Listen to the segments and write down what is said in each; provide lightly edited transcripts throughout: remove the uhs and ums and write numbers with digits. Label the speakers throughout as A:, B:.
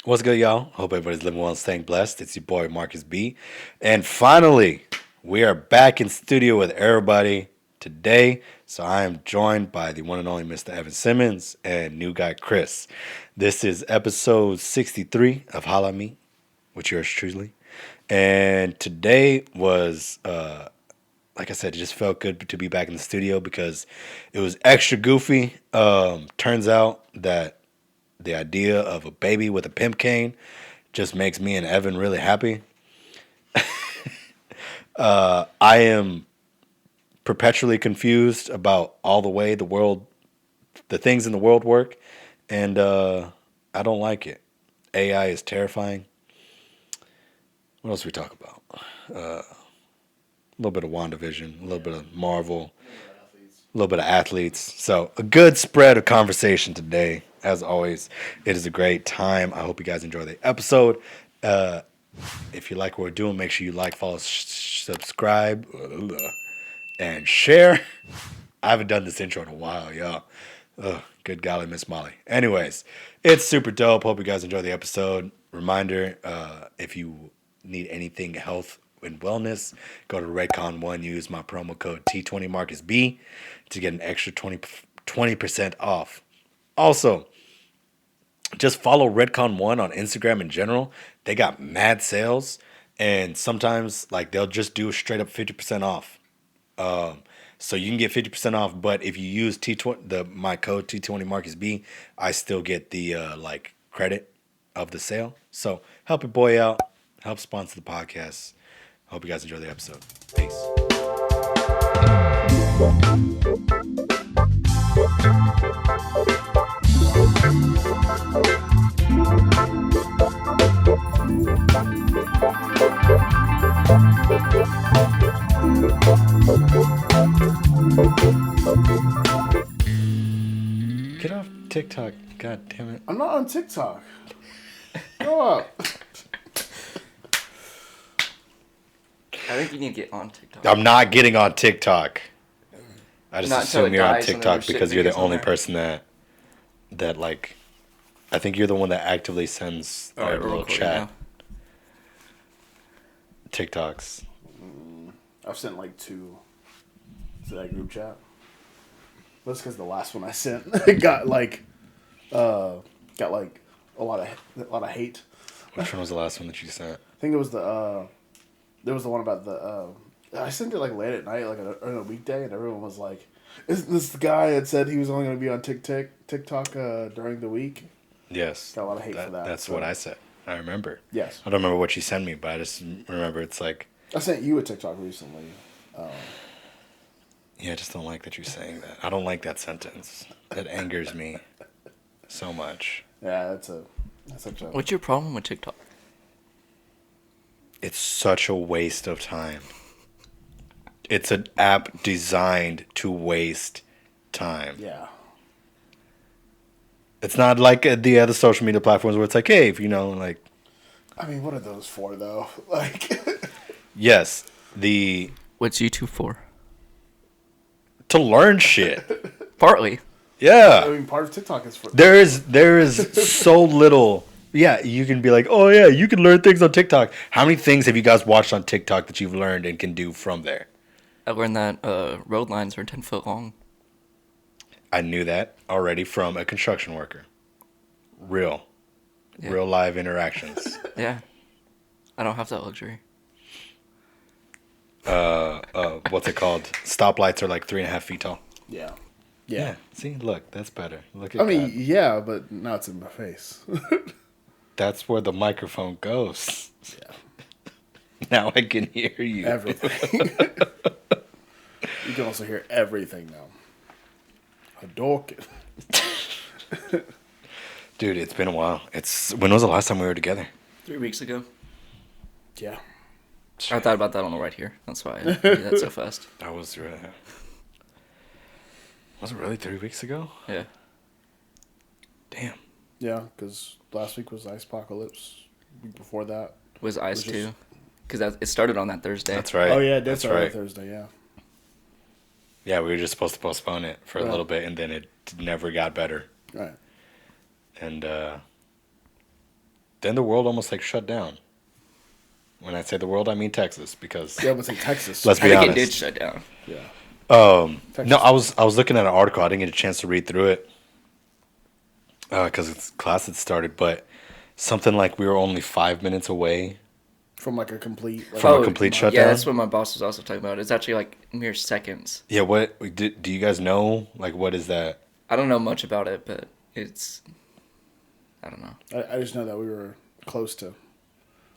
A: What's good, y'all? Hope everybody's living well and staying blessed. It's your boy Markus B. And finally, we are back in studio with everybody today. So I am joined by the one and only Mr. Evan Simmons and new guy Kris. This is episode 63 of Holla with yours truly. And today was like I said, it just felt good to be back in the studio because it was extra goofy. Turns out that the idea of a baby with a pimp cane just makes me and Evan really happy. I am perpetually confused about all the way the things in the world work, and I don't like it. AI is terrifying. What else we talk about? A little bit of WandaVision, a little bit of Marvel, a little bit of athletes. So a good spread of conversation today. As always, it is a great time. I hope you guys enjoy the episode. If you like what we're doing, make sure you like, follow, subscribe, and share. I haven't done this intro in a while, y'all. Good golly, Miss Molly. Anyways, it's super dope. Hope you guys enjoy the episode. Reminder, if you need anything health and wellness, go to Redcon1. Use my promo code T20 Markus B to get an extra 20% off. Also, just follow Redcon1 on Instagram in general. They got mad sales, and sometimes like they'll just do a straight up 50% off. So you can get 50% off, but if you use my code T20 Markus B, I still get the credit of the sale. So help your boy out, help sponsor the podcast. Hope you guys enjoy the episode. Peace. Get off TikTok. God damn it.
B: I'm not on TikTok. Go up.
C: I think you need to get on TikTok.
A: I'm not getting on TikTok. I just
C: Not until
A: assume
C: it
A: you're on
C: dies and then
A: TikTok
C: there's shit
A: because you're the
C: videos on
A: only
C: there.
A: person that like. I think you're the one that actively sends
C: Alright, we're
A: little
C: recording
A: chat
C: now.
A: TikToks.
B: I've sent like 2 to that group chat. That's because the last one I sent got a lot of hate.
A: Which one was the last one that you sent?
B: I think it was there was the one about I sent it like late at night, like on a weekday, and everyone was like, "Isn't this the guy that said he was only going to be on TikTok during the week?"
A: Yes.
B: Got a lot of hate for that.
A: That's
B: so.
A: what I said. I remember.
B: Yes,
A: I don't remember what you sent me, but I just remember it's like,
B: I sent you a TikTok recently.
A: yeah, I just don't like that you're saying that. I don't like that sentence. That angers me so much.
B: Yeah, that's such a.
C: What's your problem with TikTok?
A: It's such a waste of time. It's an app designed to waste time.
B: Yeah.
A: It's not like the other social media platforms where it's like, hey, if you know, like,
B: I mean, what are those for though? Like.
A: yes,
C: What's YouTube for?
A: to learn shit.
C: Partly.
A: Yeah.
B: I mean, part of TikTok is for.
A: There is so little. Yeah, you can be like, oh yeah, you can learn things on TikTok. How many things have you guys watched on TikTok that you've learned and can do from there?
C: I learned that road lines are 10 foot long.
A: I knew that already from a construction worker. Real
C: Yeah.
A: live interactions.
C: Yeah. I don't have that luxury.
A: What's it called? Stoplights are like 3.5 feet tall.
B: Yeah.
A: Yeah. See, look, that's better. Look at
B: I mean,
A: that.
B: yeah, but now it's in my face.
A: That's where the microphone goes.
B: Yeah.
A: Now I can hear you.
B: Everything. You can also hear everything now. Hadouken.
A: Dude, it's been a while. When was the last time we were together?
C: 3 weeks ago.
B: Yeah.
C: I thought about that on the right here. That's why I did that so fast.
A: That was really. Was it really 3 weeks ago?
C: Yeah.
A: Damn.
B: Yeah, because last week was Icepocalypse. Week before that.
C: Was Ice
B: Which is-
C: too. Because it started on that Thursday.
A: That's right.
B: Oh, yeah,
A: that's
B: right.
A: right.
B: Thursday, yeah.
A: Yeah, we were just supposed to postpone it for a
B: Right.
A: little bit, and then it never got better.
B: Right.
A: And then the world almost like shut down. When I say the world, I mean Texas, because
B: Yeah, I would say Texas.
A: let's
C: I
A: be
C: think
A: honest.
C: it did shut down.
B: Yeah.
A: No,
B: Texas.
A: I was looking at an article. I didn't get a chance to read through it because class had started, but something like we were only 5 minutes away.
B: From like a complete. Like,
A: From a complete
C: Yeah,
A: shutdown?
C: that's what my boss was also talking about. It's actually like mere seconds.
A: Yeah, what do you guys know? Like, what is that?
C: I don't know much about it, but it's. I don't know.
B: I just know that we were close to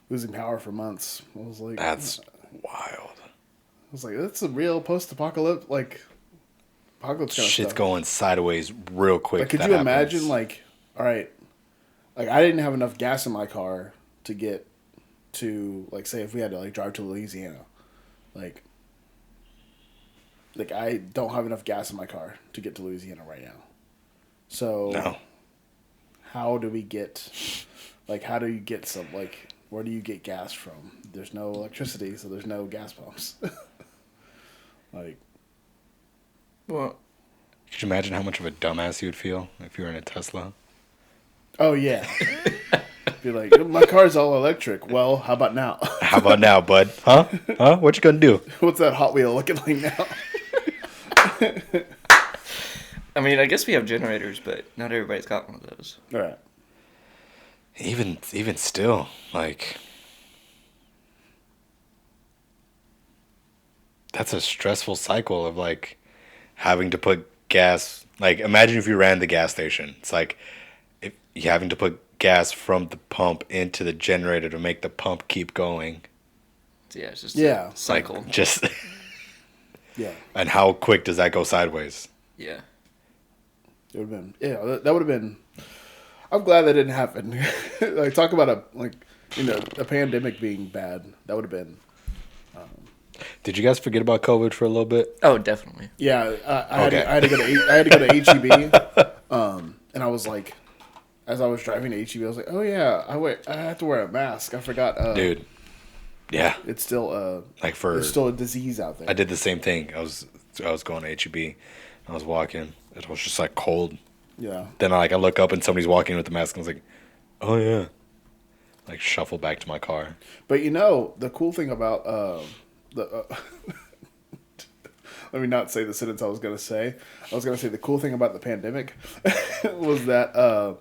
B: losing power for months. I was like,
A: That's wild.
B: that's a real post-apocalypse, like, apocalypse kind of
A: Shit's
B: stuff.
A: going sideways real quick.
B: Like, could
A: that
B: you
A: happens.
B: imagine, like, all right, like, I didn't have enough gas in my car to get to, like, say if we had to, like, drive to Louisiana. Like, I don't have enough gas in my car to get to Louisiana right now. So,
A: No.
B: how do we get, like, how do you get some, like, where do you get gas from? There's no electricity, so there's no gas pumps. Like,
C: Well,
A: Could you imagine how much of a dumbass you would feel if you were in a Tesla?
B: oh yeah. Be like, my car's all electric. Well, how about now?
A: How about now, bud? Huh? Huh? What you gonna do?
B: What's that Hot Wheel looking like now?
C: I mean, I guess we have generators, but not everybody's got one of those.
B: All right.
A: Even still, like, that's a stressful cycle of like having to put gas. Like, imagine if you ran the gas station. It's like if you having to put gas from the pump into the generator to make the pump keep going.
C: So yeah, it's just
B: Yeah.
C: a cycle.
A: Just
B: Yeah.
A: and how quick does that go sideways?
C: Yeah.
B: It would have been. Yeah, that would have been. I'm glad that didn't happen. Like, talk about a pandemic being bad. That would have been.
A: Did you guys forget about COVID for a little bit?
C: Oh, definitely.
B: Yeah,
A: Okay.
B: I had to go to HEB, and I was like, as I was driving to HEB, I was like, oh yeah, I have to wear a mask. I forgot.
A: Dude. Yeah.
B: It's still
A: Like
B: there's still a disease out there.
A: I did the same thing. I was going to HEB. I was walking. It was just like cold.
B: Yeah.
A: Then I look up and somebody's walking with the mask and I was like, oh yeah. Like shuffle back to my car.
B: But the cool thing about let me not say the sentence I was gonna say. I was gonna say the cool thing about the pandemic was that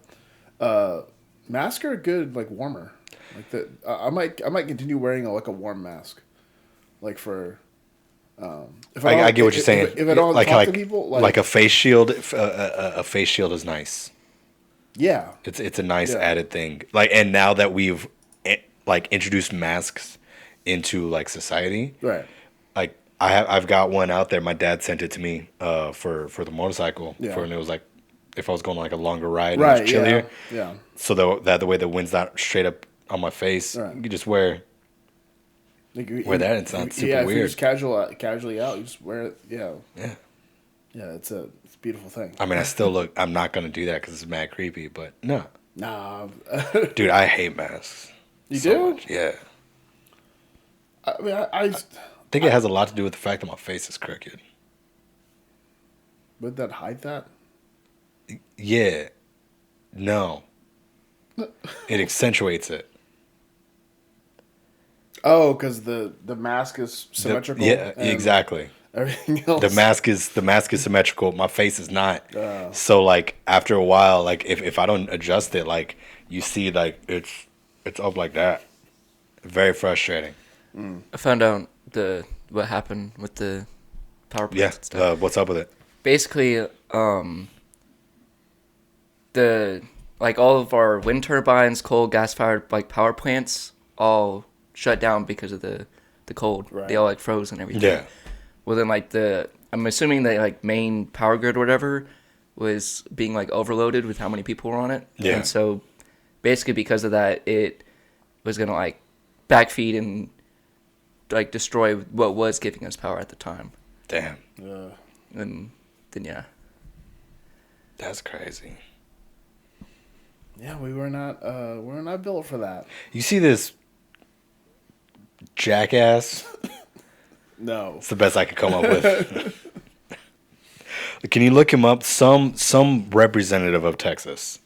B: masks are a good like warmer. Like I might continue wearing a warm mask, like for. If
A: I get what you're saying.
B: If I don't
A: like
B: talk to people,
A: like a face shield. A face shield is nice.
B: yeah,
A: It's a nice
B: Yeah.
A: added thing. Like, and now that we've like introduced masks into like society,
B: right,
A: like I've got one out there. My dad sent it to me for the motorcycle.
B: Yeah.
A: And it was like if I was going on like a longer ride,
B: right,
A: and it's chillier.
B: yeah.
A: So the way the wind's not straight up on my face,
B: Right.
A: you can just wear.
B: Like,
A: Wear that, it's not super
B: yeah, if
A: weird.
B: you're just casually out, you just wear it. Yeah,
A: Yeah.
B: yeah, it's a beautiful thing.
A: I mean, I still look. I'm not gonna do that because it's mad creepy. But no,
B: Nah,
A: dude, I hate masks.
B: you
A: so
B: do?
A: much. Yeah.
B: I mean,
A: I think it has a lot to do with the fact that my face is crooked.
B: would that hide that?
A: Yeah. No. It accentuates it.
B: Oh, because the mask is symmetrical.
A: Yeah,
B: and
A: exactly.
B: Everything else.
A: The mask is symmetrical. My face is not.
B: Oh.
A: So like after a while, like if I don't adjust it, like you see like it's up like that. Very frustrating.
C: I found out what happened with the power plants
A: Yeah.
C: and stuff.
A: What's up with it?
C: Basically, all of our wind turbines, coal, gas-fired power plants, all shut down because of the cold.
B: Right.
C: They all froze and everything.
A: Yeah.
C: Well, then I'm assuming the main power grid or whatever was being overloaded with how many people were on it.
A: Yeah.
C: And so basically because of that, it was gonna backfeed and destroy what was giving us power at the time.
A: Damn.
C: And then yeah.
A: That's crazy.
B: Yeah, we're not built for that.
A: You see this jackass?
B: No.
A: It's the best I could come up with. Can you look him up? Some representative of Texas.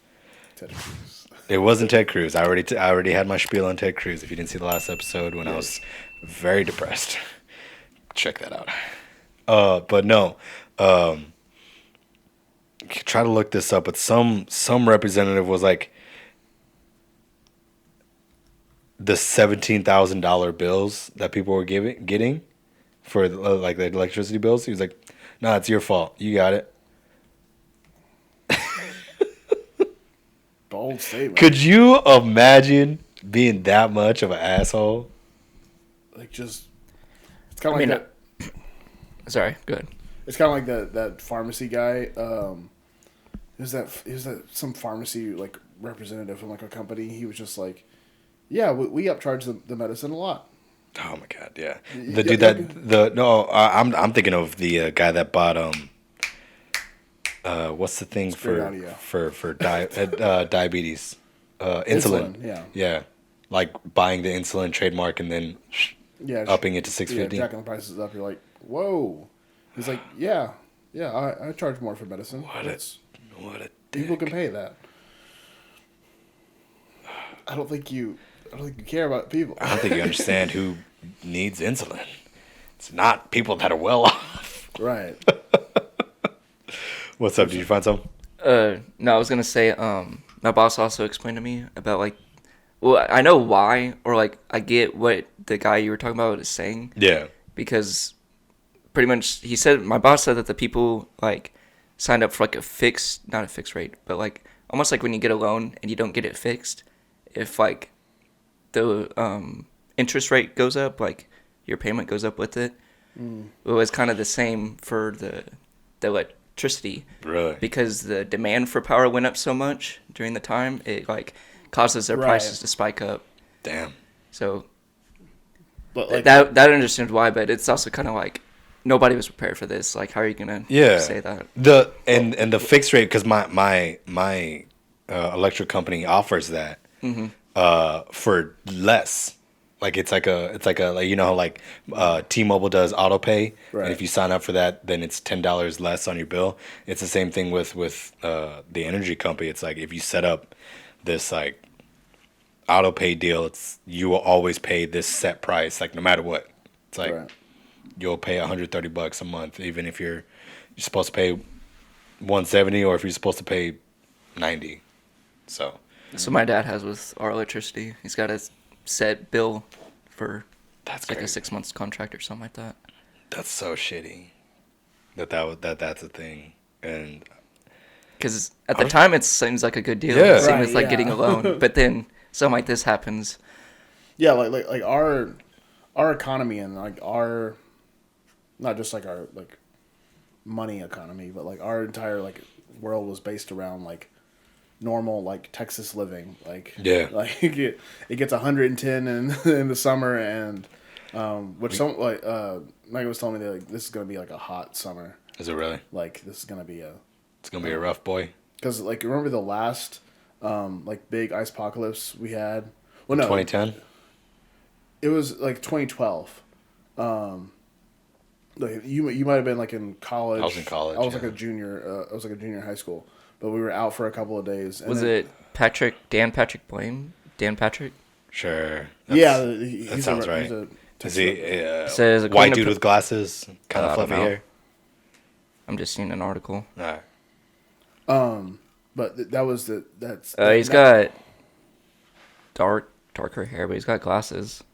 B: Ted Cruz.
A: It wasn't Ted Cruz. I already had my spiel on Ted Cruz. If you didn't see the last episode when I was very depressed, check that out. But no, try to look this up. But some representative was like the $17,000 bills that people were getting for like the electricity bills. He was like, "No, it's your fault. You got it."
B: Bold statement.
A: Could you imagine being that much of an asshole?
B: Like just, it's kind of like that.
C: Sorry, go ahead.
B: It's kind of like that pharmacy guy. Is that some pharmacy like representative from like a company? He was just like, yeah, we upcharge the medicine a lot.
A: Oh my god, yeah. The dude I'm thinking of the guy that bought what's the thing for diabetes? Insulin. Yeah. Like buying the insulin trademark and then upping it to $6.50.
B: Yeah, jacking the prices up. You're like, whoa. He's like, yeah, I charge more for medicine. What a dick. People can pay that. I don't think you care about people.
A: I don't think you understand who needs insulin. It's not people that are well off.
B: Right.
A: What's up? Did you find some?
C: No, I was gonna say, my boss also explained to me about like, well, I know why, or like I get what the guy you were talking about is saying.
A: Yeah.
C: Because pretty much my boss said that the people like signed up for like not a fixed rate, but like almost like when you get a loan and you don't get it fixed, if like the interest rate goes up, like your payment goes up with it. It was kind of the same for the electricity.
A: Really?
C: Because the demand for power went up so much during the time, it like causes their prices to spike up.
A: Damn.
C: So
B: but like,
C: that understands why, but it's also kind of like nobody was prepared for this. Like, how are you gonna say that?
A: And the fixed rate, because my electric company offers that for less. Like it's like you know like T-Mobile does auto pay, and if you sign up for that, then it's $10 less on your bill. It's the same thing with the energy company. It's like if you set up this like auto pay deal, it's you will always pay this set price, like no matter what. It's like you'll pay $130 a month, even if you're supposed to pay $170, or if you're supposed to pay $90. So
C: my dad has with our electricity. He's got a set bill for
A: that's
C: like
A: crazy.
C: a 6 months contract or something like that.
A: That's so shitty. That's a thing, and
C: because at the time it seems like a good deal.
A: Yeah.
C: Same with like getting a loan, but then something like this happens.
B: Yeah, like our economy and like our, not just like our like money economy, but like our entire like world was based around like normal like Texas living. Like like it gets 110 in the summer, and which some like Megan was telling me that like this is gonna be like a hot summer.
A: Is it really?
B: Like this is gonna be
A: It's gonna be a rough boy.
B: Because like remember the last like big Icepocalypse we had? Well, no,
A: 2010.
B: It was like 2012. Like you might have been like in college.
A: I was in college.
B: I was like a junior. I was like a junior in high school, but we were out for a couple of days. And
C: was it Dan Patrick Blaine? Dan Patrick?
A: Sure.
B: That
A: sounds right. Is he
C: Says
A: white dude with glasses, kind of fluffy
C: know.
A: hair?
C: I'm just seeing an article.
A: All right.
B: But that was that's.
C: He's got darker hair, but he's got glasses.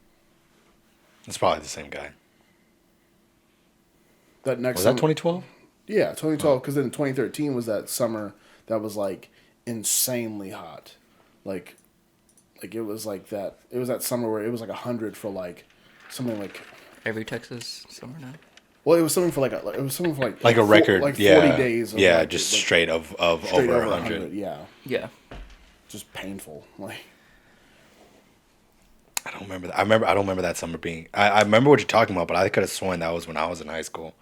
A: It's probably the same guy.
B: That next
A: Was that 2012?
B: Yeah, 2012. Because then 2013 was that summer that was like insanely hot, like it was like that. It was that summer where it was like 100 for like something like
C: every Texas summer now.
B: Well, it was something for like
A: like a record,
B: like 40
A: yeah,
B: days. Of
A: yeah,
B: like,
A: just
B: like,
A: straight of
B: straight
A: over 100.
B: Yeah, just painful. Like
A: I don't remember that. I don't remember that summer being. I remember what you're talking about, but I could have sworn that was when I was in high school,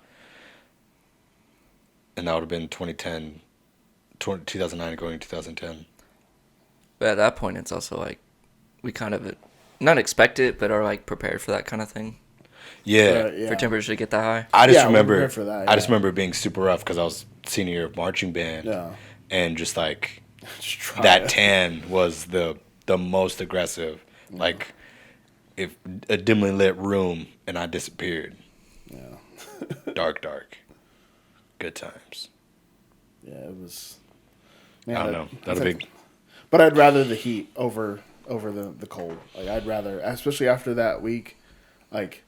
A: and that would have been 2009 going to 2010.
C: But at that point, it's also like we kind of not expect it, but are like prepared for that kind of thing.
A: Yeah.
C: For temperatures to get that high.
A: I just
B: Yeah, we're
A: remember.
B: prepared for that,
A: I just remember it being super rough because I was senior year of marching band.
B: Yeah.
A: And just like
B: Just try
A: that
B: it.
A: tan was the most aggressive. Like if a dimly lit room and I disappeared.
B: Yeah.
A: Dark. Good times.
B: Yeah, it was.
A: I don't know. Not a big.
B: But I'd rather the heat over the cold. Like I'd rather, especially after that week, like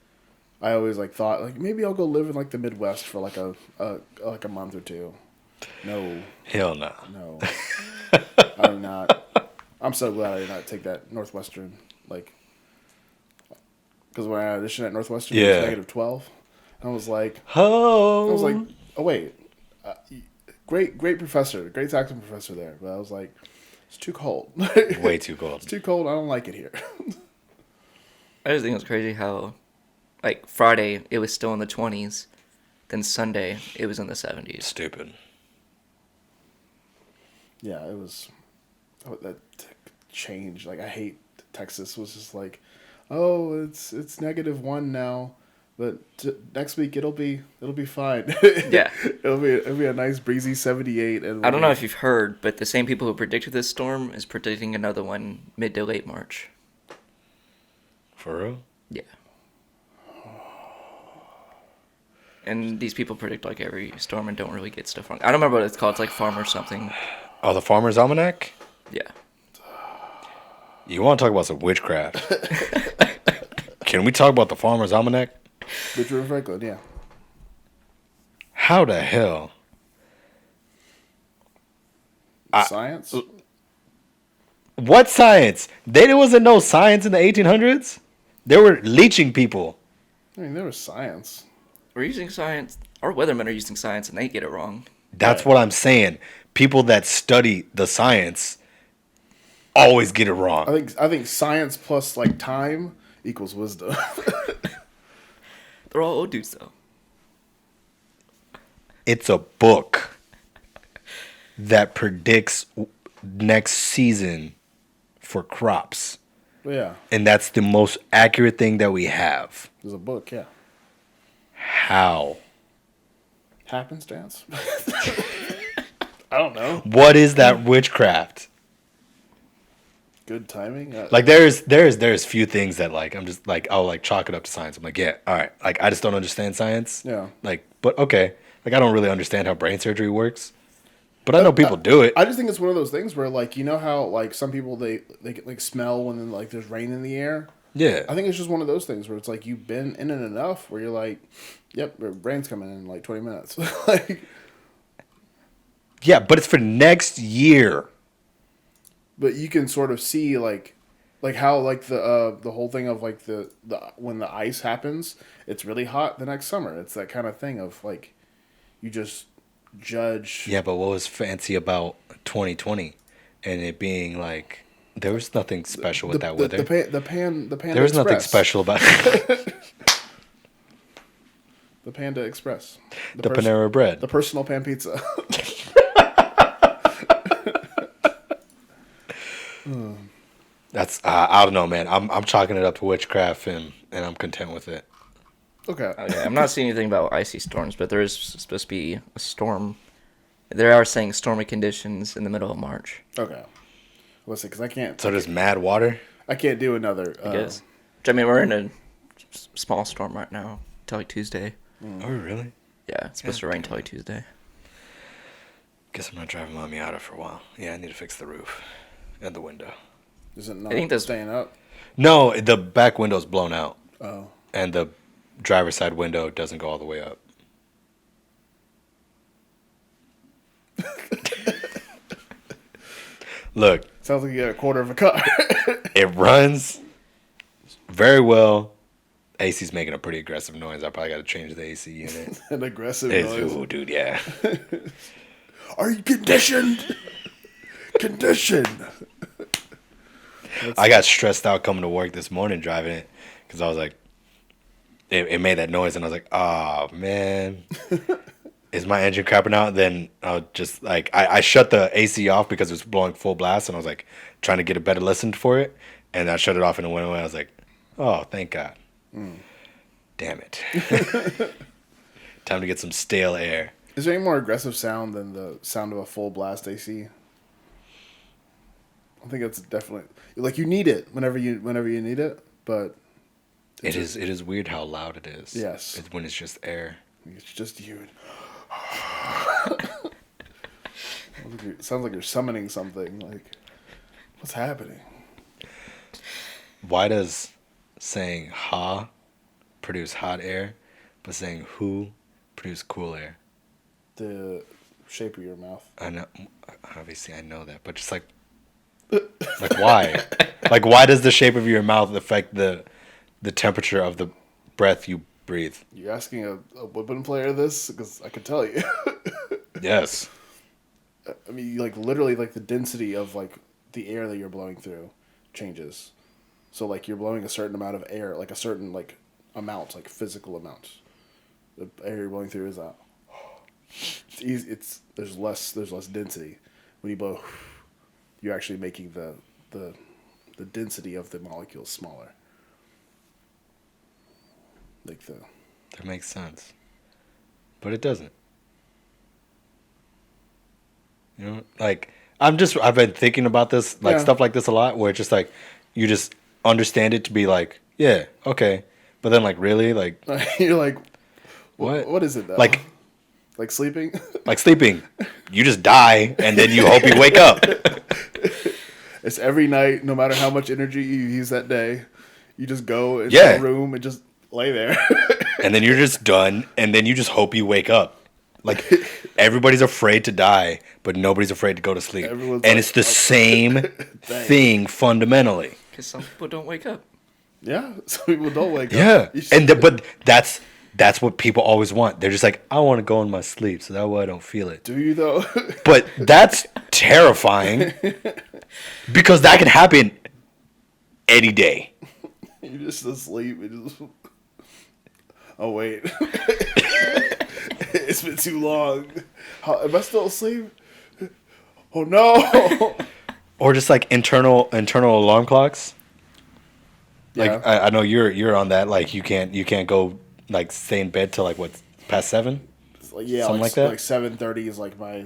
B: I always like thought like maybe I'll go live in like the Midwest for like a month or two. No,
A: Hell no.
B: no, I do not. I'm so glad I did not take that Northwestern like because when I auditioned at Northwestern, it was
A: Yeah.
B: -12. I was like,
A: Oh.
B: oh wait, great professor, great saxophone professor there, but I was like, it's too cold.
A: Way too cold.
B: It's too cold. I don't like it here.
C: I just think it was crazy how, like, Friday, it was still in the 20s. Then Sunday, it was in the 70s.
A: Stupid.
B: Yeah, it was that change. Like I hate Texas was just like, oh, it's -1 now, but next week it'll be fine.
C: Yeah.
B: it'll be a nice breezy 78. And
C: I don't know if you've heard, but the same people who predicted this storm is predicting another one mid to late March.
A: For real?
C: Yeah. And these people predict like every storm and don't really get stuff wrong. I don't remember what it's called. It's like Farm or something.
A: Oh, the Farmer's Almanac?
C: Yeah.
A: You want to talk about some witchcraft? Can we talk about the Farmer's Almanac?
B: Richard Franklin, yeah.
A: How the hell?
B: Science.
A: What science? There wasn't no science in the 1800s. They were leeching people.
B: I mean, there was science.
C: We're using science. Our weathermen are using science and they get it wrong.
A: That's what I'm saying. People that study the science always get it wrong.
B: I think science plus like time equals wisdom.
C: They're all old dudes though.
A: It's a book that predicts next season for crops.
B: Yeah,
A: And that's the most accurate thing that we have.
B: there's a book. Yeah,
A: How?
B: happenstance. I don't know.
A: What is that witchcraft?
B: Good timing.
A: Like there's few things that like I'm just like I'll like chalk it up to science. I'm like, yeah, all right. Like I just don't understand science.
B: Yeah.
A: Like, but okay. Like I don't really understand how brain surgery works. But I know people do it.
B: I just think it's one of those things where like you know how like some people they get like smell when like there's rain in the air.
A: Yeah.
B: I think it's just one of those things where it's like you've been in it enough where you're like, yep, rain's coming in like 20 minutes. Like,
A: Yeah, but it's for next year.
B: but you can sort of see like how like the whole thing of like the when the ice happens, it's really hot the next summer. It's that kind of thing of like you just judge.
A: Yeah, but what was fancy about 2020 and it being like there was nothing special with that weather.
B: The Panda
A: There was nothing
B: Express.
A: special about
B: The Panda Express.
A: the Panera bread.
B: The personal pan pizza.
A: That's I don't know, man. I'm chalking it up to witchcraft and I'm content with it.
B: Okay.
C: Okay, I'm not seeing anything about icy storms, but there is supposed to be a storm. They are saying stormy conditions in the middle of March.
B: Okay. Listen, because I can't.
A: So there's mad water.
B: I can't do another.
C: I guess. I mean, we're in a small storm right now till like Tuesday.
A: Oh really?
C: Yeah, it's supposed to rain till like Tuesday.
A: Guess I'm not driving my Miata for a while. Yeah, I need to fix the roof and the window.
B: Is it not
C: I think that's-
B: staying up?
A: No, the back window's blown out,
B: Oh.
A: and the driver's side window doesn't go all the way up. Look,
B: Sounds like you got a quarter of a car.
A: it runs very well. AC's making a pretty aggressive noise. I probably got to change the AC unit.
B: An aggressive
A: It's,
B: noise.
A: ooh, dude, yeah.
B: Are you conditioned? Conditioned.
A: I got stressed out coming to work this morning driving it because I was like, it made that noise, and I was like, oh, man. Is my engine crapping out? Then I'll just like I shut the AC off because it was blowing full blast, and I was like trying to get a better listen for it, and I shut it off and it went away. I was like, oh, thank God. Damn it. Time to get some stale air.
B: Is there any more aggressive sound than the sound of a full blast AC? I think it's definitely like you need it whenever you need it, but
A: It is weird how loud it is.
B: Yes.
A: It's when it's just air.
B: it's just you. Sounds like you're summoning something. Like, what's happening?
A: Why does saying ha produce hot air, but saying hu produce cool air?
B: The shape of your mouth.
A: I know. Obviously, I know that, but just like why? Like, why does the shape of your mouth affect the temperature of the breath you breathe?
B: You asking a woodwind player this? Because I could tell you.
A: Yes.
B: I mean, like literally, like the density of like the air that you're blowing through changes. So like you're blowing a certain amount of air, like a certain like amount, like physical amount. The air you're blowing through is that. It's easy. There's less density when you blow. You're actually making the density of the molecules smaller. Like the.
A: That makes sense, but it doesn't. You know, like I've been thinking about this, like stuff like this a lot, where it's just like you just understand it to be like, yeah, okay, but then like really, like
B: you're like,
A: what?
B: What is it though? Like sleeping?
A: Like sleeping. You just die, and then you hope you wake up.
B: It's every night, no matter how much energy you use that day, you just go into a room and just lay there.
A: And then you're just done, and then you just hope you wake up. Like, everybody's afraid to die, but nobody's afraid to go to sleep.
B: Everyone's
A: and
B: like,
A: it's the same thing fundamentally.
C: Because some people don't wake up.
B: Yeah, some people don't wake
A: up.
B: Yeah,
A: but that's what people always want. They're just like, I want to go in my sleep, so that way I don't feel it.
B: Do you though?
A: But that's terrifying because that can happen any day.
B: You're just asleep. And just... Oh wait, it's been too long. Am I still asleep? Oh no!
A: Or just like internal alarm clocks. Like
B: Yeah.
A: I know you're on that. Like you can't go like stay in bed till like what, past 7?
B: Like, yeah,
A: something like that.
B: Like 7:30 is like my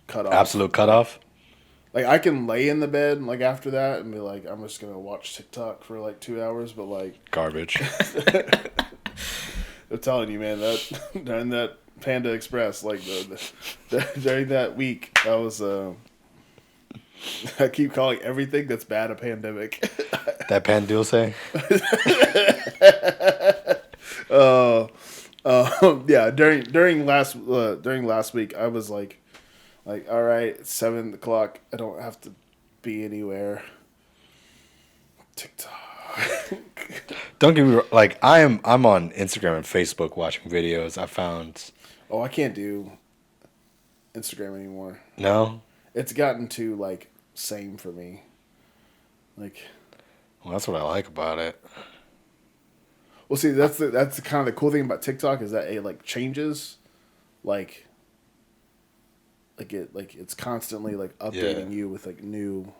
B: cutoff.
A: Absolute cutoff.
B: Like I can lay in the bed like after that and be like, I'm just gonna watch TikTok for like 2 hours, but like
A: Garbage.
B: I'm telling you, man, that during that Panda Express, like during that week, I was I keep calling everything that's bad a pandemic.
A: That pan dulce.
B: Yeah. During last week, I was like, all right, it's 7 o'clock. I don't have to be anywhere. TikTok.
A: Don't get me wrong. Like I'm on Instagram and Facebook watching videos. I found.
B: Oh, I can't do Instagram anymore.
A: No.
B: It's gotten too like same for me. Like.
A: Well, that's what I like about it.
B: Well, see, that's the kind of the cool thing about TikTok is that it like changes, like it's constantly like updating you with like new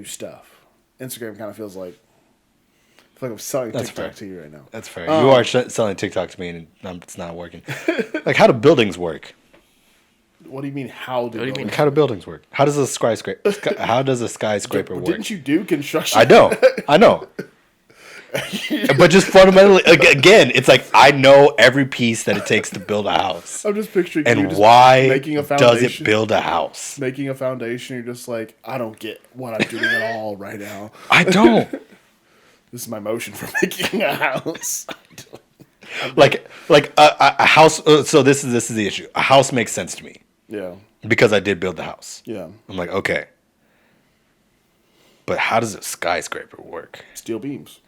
B: stuff. Instagram kind of feels like I feel like I'm selling TikTok to you right now.
A: That's fair. You are selling TikTok to me, and it's not working. Like, how do buildings work?
B: What do you mean? How do
A: Like, how do buildings work? How does a skyscraper? How does a skyscraper work?
B: Didn't you do construction?
A: I know. But just fundamentally, again, it's like I know every piece that it takes to build a house.
B: I'm just picturing
A: and
B: you just
A: why
B: making a foundation.
A: does it build a house?
B: Making a foundation, you're just like, I don't get what I'm doing at all right now.
A: I don't.
B: This is my motion for making a house.
A: like a house. So this is the issue. A house makes sense to me.
B: Yeah.
A: Because I did build the house.
B: Yeah.
A: I'm like, okay. But how does a skyscraper work?
B: Steel beams.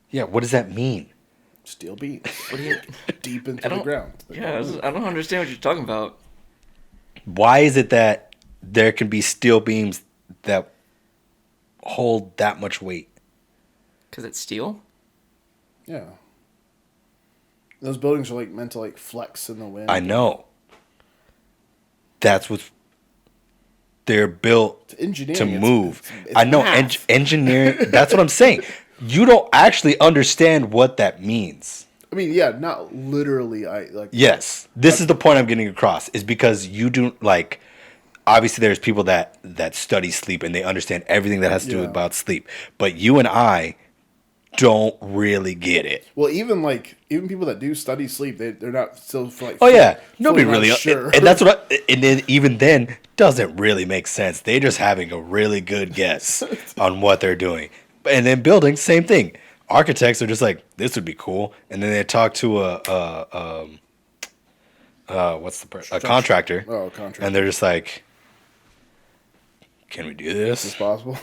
A: Yeah, what does that mean?
B: Steel beams.
C: What do you?
B: Deep into the ground.
C: Yeah, I don't understand what you're talking about.
A: Why is it that there can be steel beams that hold that much weight?
C: Because it's steel?
B: Yeah. Those buildings are like meant to like flex in the wind.
A: I know. That's what they're built to move.
B: It's
A: I know engineering. That's what I'm saying. You don't actually understand what that means.
B: I mean, yeah, not literally.
A: Yes, this is the point I'm getting across. Is because you do like obviously there's people that study sleep and they understand everything that has to do about sleep. But you and I don't really get it.
B: Well, even people that do study sleep, they're not still like.
A: Oh yeah, nobody really.
B: Sure.
A: And that's what. And then even then, doesn't really make sense. They're just having a really good guess on what they're doing. And then building, same thing. Architects are just like, this would be cool, and then they talk to a contractor.
B: Oh, contractor.
A: And they're just like, can we do this?
B: Is possible?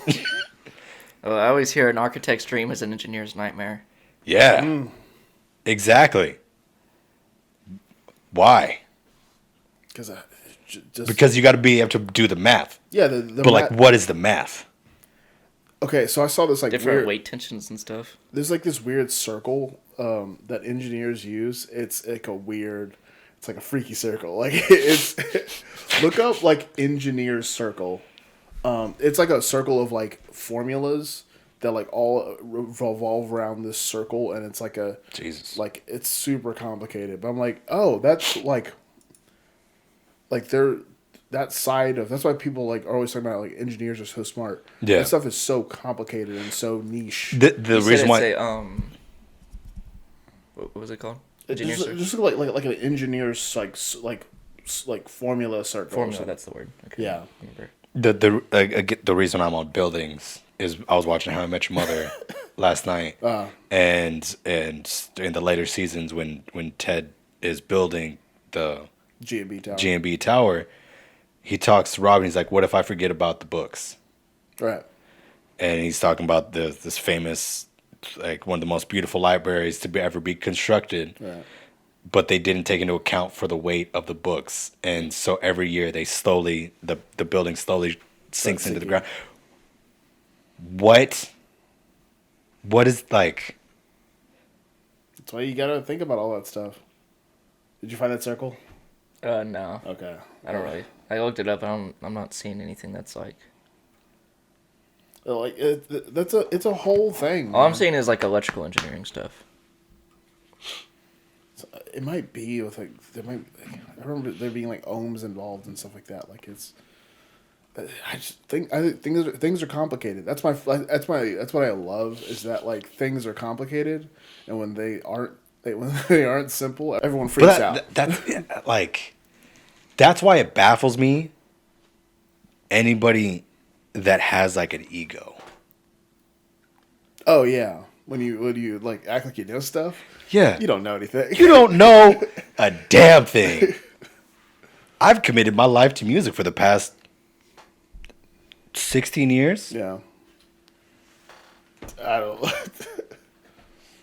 C: Oh, I always hear an architect's dream is an engineer's nightmare.
A: Yeah, exactly. Why? Because you got to be able to do the math.
B: Yeah,
A: but like, what is the math?
B: Okay, so I saw this like
C: different
B: weird,
C: weight tensions and stuff.
B: There's like this weird circle that engineers use. It's like it's like a freaky circle. Like it's look up like engineer's circle. It's like a circle of like formulas that like all revolve around this circle, and it's like
A: Jesus.
B: Like it's super complicated. But I'm like, oh, that's like they're that side of that's why people like are always talking about like engineers are so smart.
A: Yeah,
B: that stuff is so complicated and so niche.
A: The reason why
C: what was it called?
B: Just like an engineer's like formula circle.
C: Formula, that's the word. Okay.
B: Yeah.
A: The reason I'm on buildings is I was watching How I Met Your Mother last night, and in the later seasons when Ted is building the G&B Tower, he talks to Robin. He's like, "What if I forget about the books?"
B: Right.
A: And he's talking about this famous, like one of the most beautiful libraries to ever be constructed.
B: Right.
A: But they didn't take into account for the weight of the books, and so every year they slowly the building slowly sinks into the ground. What is like?
B: That's why you gotta think about all that stuff. Did you find that circle?
C: No.
B: Okay.
C: I don't really. I looked it up. I'm not seeing anything that's like.
B: Like it's a whole thing.
C: All I'm seeing is like electrical engineering stuff.
B: It might be with like I remember there being like ohms involved and stuff like that. Like it's. I think things are complicated. That's what I love is that like things are complicated, and when they aren't simple, everyone freaks out.
A: That's like, that's why it baffles me. Anybody that has like an ego.
B: Oh yeah, when you like act like you know stuff.
A: Yeah,
B: you don't know anything.
A: You don't know a damn thing. I've committed my life to music for the past 16 years.
B: Yeah. I don't.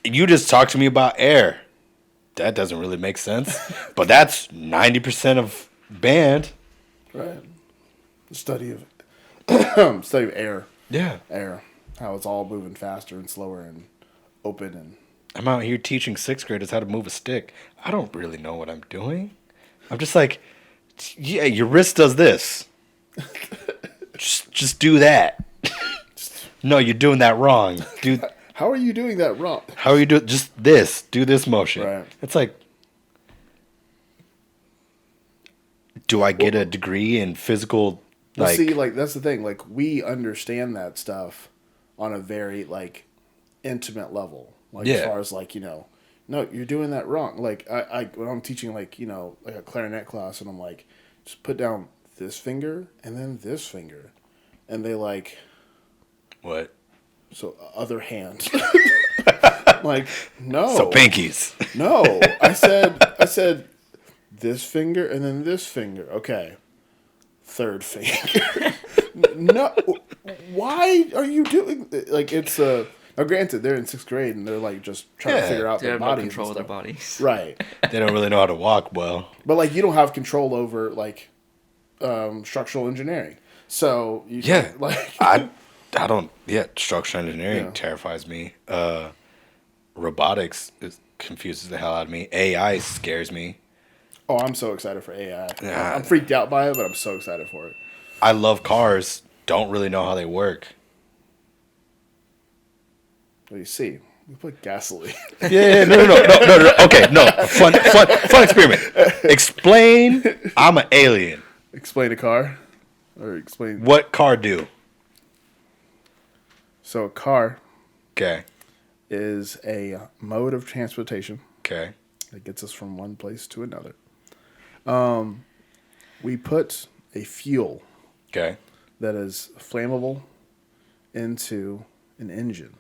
A: You just talked to me about air. That doesn't really make sense. But that's 90% of band.
B: Right. The study of air.
A: Yeah.
B: Air. How it's all moving faster and slower and open and.
A: I'm out here teaching 6th graders how to move a stick. I don't really know what I'm doing. I'm just like, yeah, your wrist does this. Just do that. No, you're doing that wrong. Dude,
B: how are you doing that wrong?
A: How are you doing just this? Do this motion.
B: Right.
A: It's like, do I get a degree in physical?
B: Like, see, like that's the thing. Like we understand that stuff on a very like intimate level. Like as far as like no, you're doing that wrong. Like I when I'm teaching like like a clarinet class and I'm like, just put down this finger and then this finger, and they like.
A: What?
B: So other hand. Like no.
A: So pinkies.
B: No, I said this finger and then this finger. Okay. Third finger. No, why are you doing like it's now granted they're in 6th grade and they're like just trying to figure out their bodies.
C: No control of their bodies.
B: Right.
A: They don't really know how to walk well.
B: But like you don't have control over like structural engineering. So you can, like
A: I don't structural engineering terrifies me. Robotics confuses the hell out of me. AI scares me.
B: Oh, I'm so excited for AI. I'm freaked out by it, but I'm so excited for it.
A: I love cars. Don't really know how they work.
B: Well, you see, we put gasoline.
A: Yeah, no. Okay, no. Fun experiment. Explain. I'm an alien.
B: Explain a car. or explain.
A: What car do?
B: So a car
A: Okay.
B: is a mode of transportation
A: Okay.
B: that gets us from one place to another. We put a fuel
A: Okay.
B: that is flammable into an engine.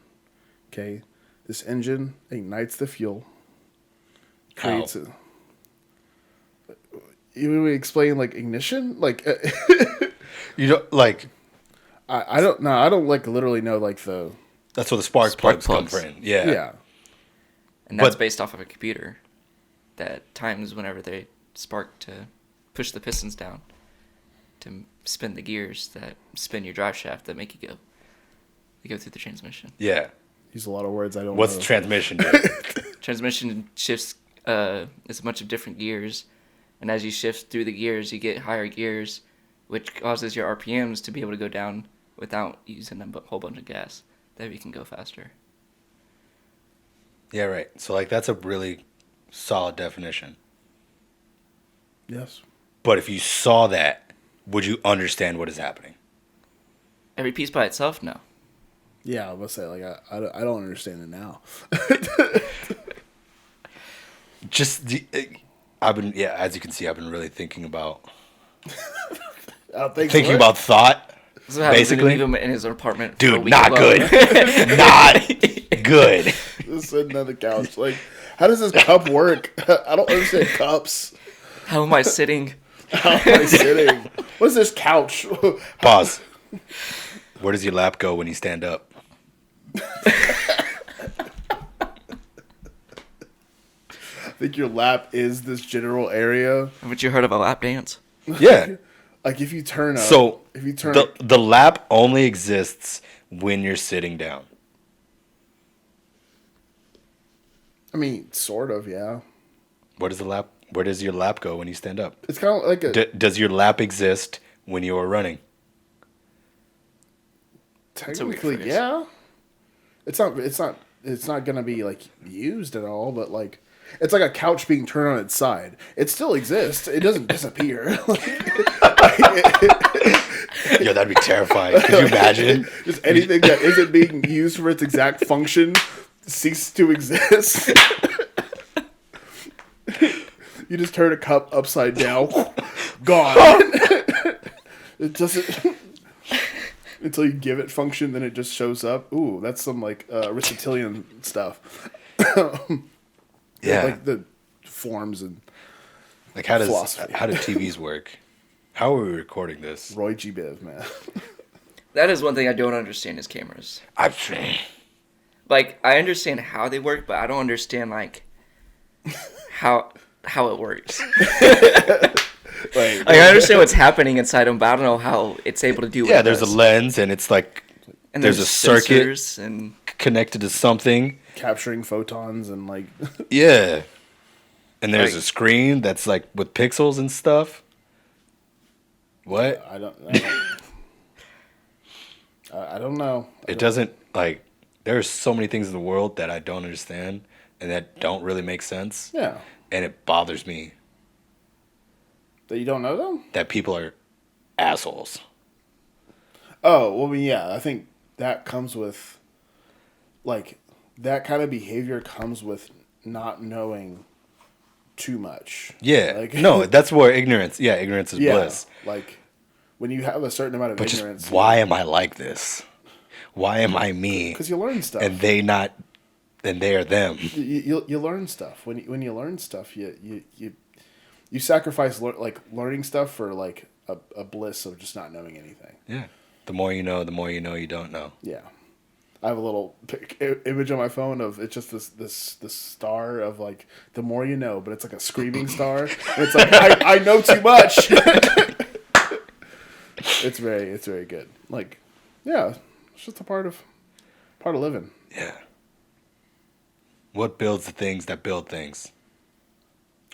B: Okay, this engine ignites the fuel. Creates
A: How?
B: a. You want me to explain like ignition? Like
A: You don't like.
B: I don't know. I don't like literally know like the
A: That's where the spark
C: Spark
A: plugs come
C: plugs.
A: from. Yeah.
B: yeah.
C: And that's
A: But-
C: based off of a computer that times whenever they spark to push the pistons down to spin the gears that spin your drive shaft that make you go. They go through the transmission.
A: Yeah.
B: Use a lot of words I don't
A: What's
B: know.
A: the transmission do?
C: Transmission shifts is a bunch of different gears, and as you shift through the gears, you get higher gears, which causes your RPMs to be able to go down without using a whole bunch of gas. That you can go faster.
A: Yeah, right. So like that's a really solid definition.
B: Yes.
A: But if you saw that, would you understand what is happening?
C: Every piece by itself, no.
B: Yeah, I was say like I don't understand it now.
A: Just I've been as you can see, I've been really thinking about
B: Thinking
A: about thought.
C: So how
A: Basically.
C: leave him in his apartment. For a
A: Dude,
C: week
A: not
C: alone.
A: good. Not good.
B: Just sitting on the couch. Like, how does this cup work? I don't understand cups.
C: How am I sitting?
B: How am I sitting? What is this couch?
A: Pause. Where does your lap go when you stand up?
B: I think your lap is this general area.
C: Haven't you heard of a lap dance?
A: Yeah.
B: Like if you turn up.
A: So
B: if you turn
A: the lap only exists when you're sitting down.
B: I mean, sort of, yeah.
A: Where does your lap go when you stand up?
B: It's kind of like a.
A: Does your lap exist when you are running?
C: That's a weird
B: Technically,
C: phrase.
B: yeah. It's not gonna be like used at all, but like it's like a couch being turned on its side. It still exists. It doesn't disappear.
A: Yo, that'd be terrifying. Could you imagine?
B: Just anything that isn't being used for its exact function ceases to exist. You just turn a cup upside down, gone. It doesn't until you give it function, then it just shows up. Ooh, that's some like Aristotelian stuff.
A: Yeah.
B: Like the forms and
A: Like how do
B: philosophy.
A: TVs work? How are we recording this?
B: Roy G. Biv, man.
C: That is one thing I don't understand is cameras.
A: I've
C: Like, I understand how they work, but I don't understand, like, how it works.
B: Like,
C: Like, I understand what's happening inside them, but I don't know how it's able to do what
A: yeah,
C: it
A: there's a
C: does.
A: lens and it's like
C: And
A: there's a circuit
C: sensors and
A: connected to something.
B: capturing photons and like
A: Yeah. And there's
C: Like-
A: a screen that's like with pixels and stuff. What?
B: I don't know.
A: It doesn't like there's so many things in the world that I don't understand and that don't really make sense.
B: Yeah.
A: And it bothers me
B: That you don't know them?
A: that people are assholes.
B: Oh, well, I mean, yeah, I think that comes with, like, that kind of behavior comes with not knowing too much.
A: Yeah.
B: Like,
A: No, that's where ignorance is
B: yeah,
A: bliss.
B: like, when you have a certain amount of
A: But
B: ignorance.
A: just why am I like this? Why am I me?
B: Because you learn stuff.
A: And they are them.
B: You learn stuff. When you learn stuff, you sacrifice learning stuff for, like, a bliss of just not knowing anything.
A: Yeah. The more you know you don't know.
B: Yeah. I have a little image on my phone of it's just this star of like the more you know, but it's like a screaming star. And it's like I know too much. It's very good. Like, yeah, it's just a part of living.
A: Yeah. What builds the things that build things?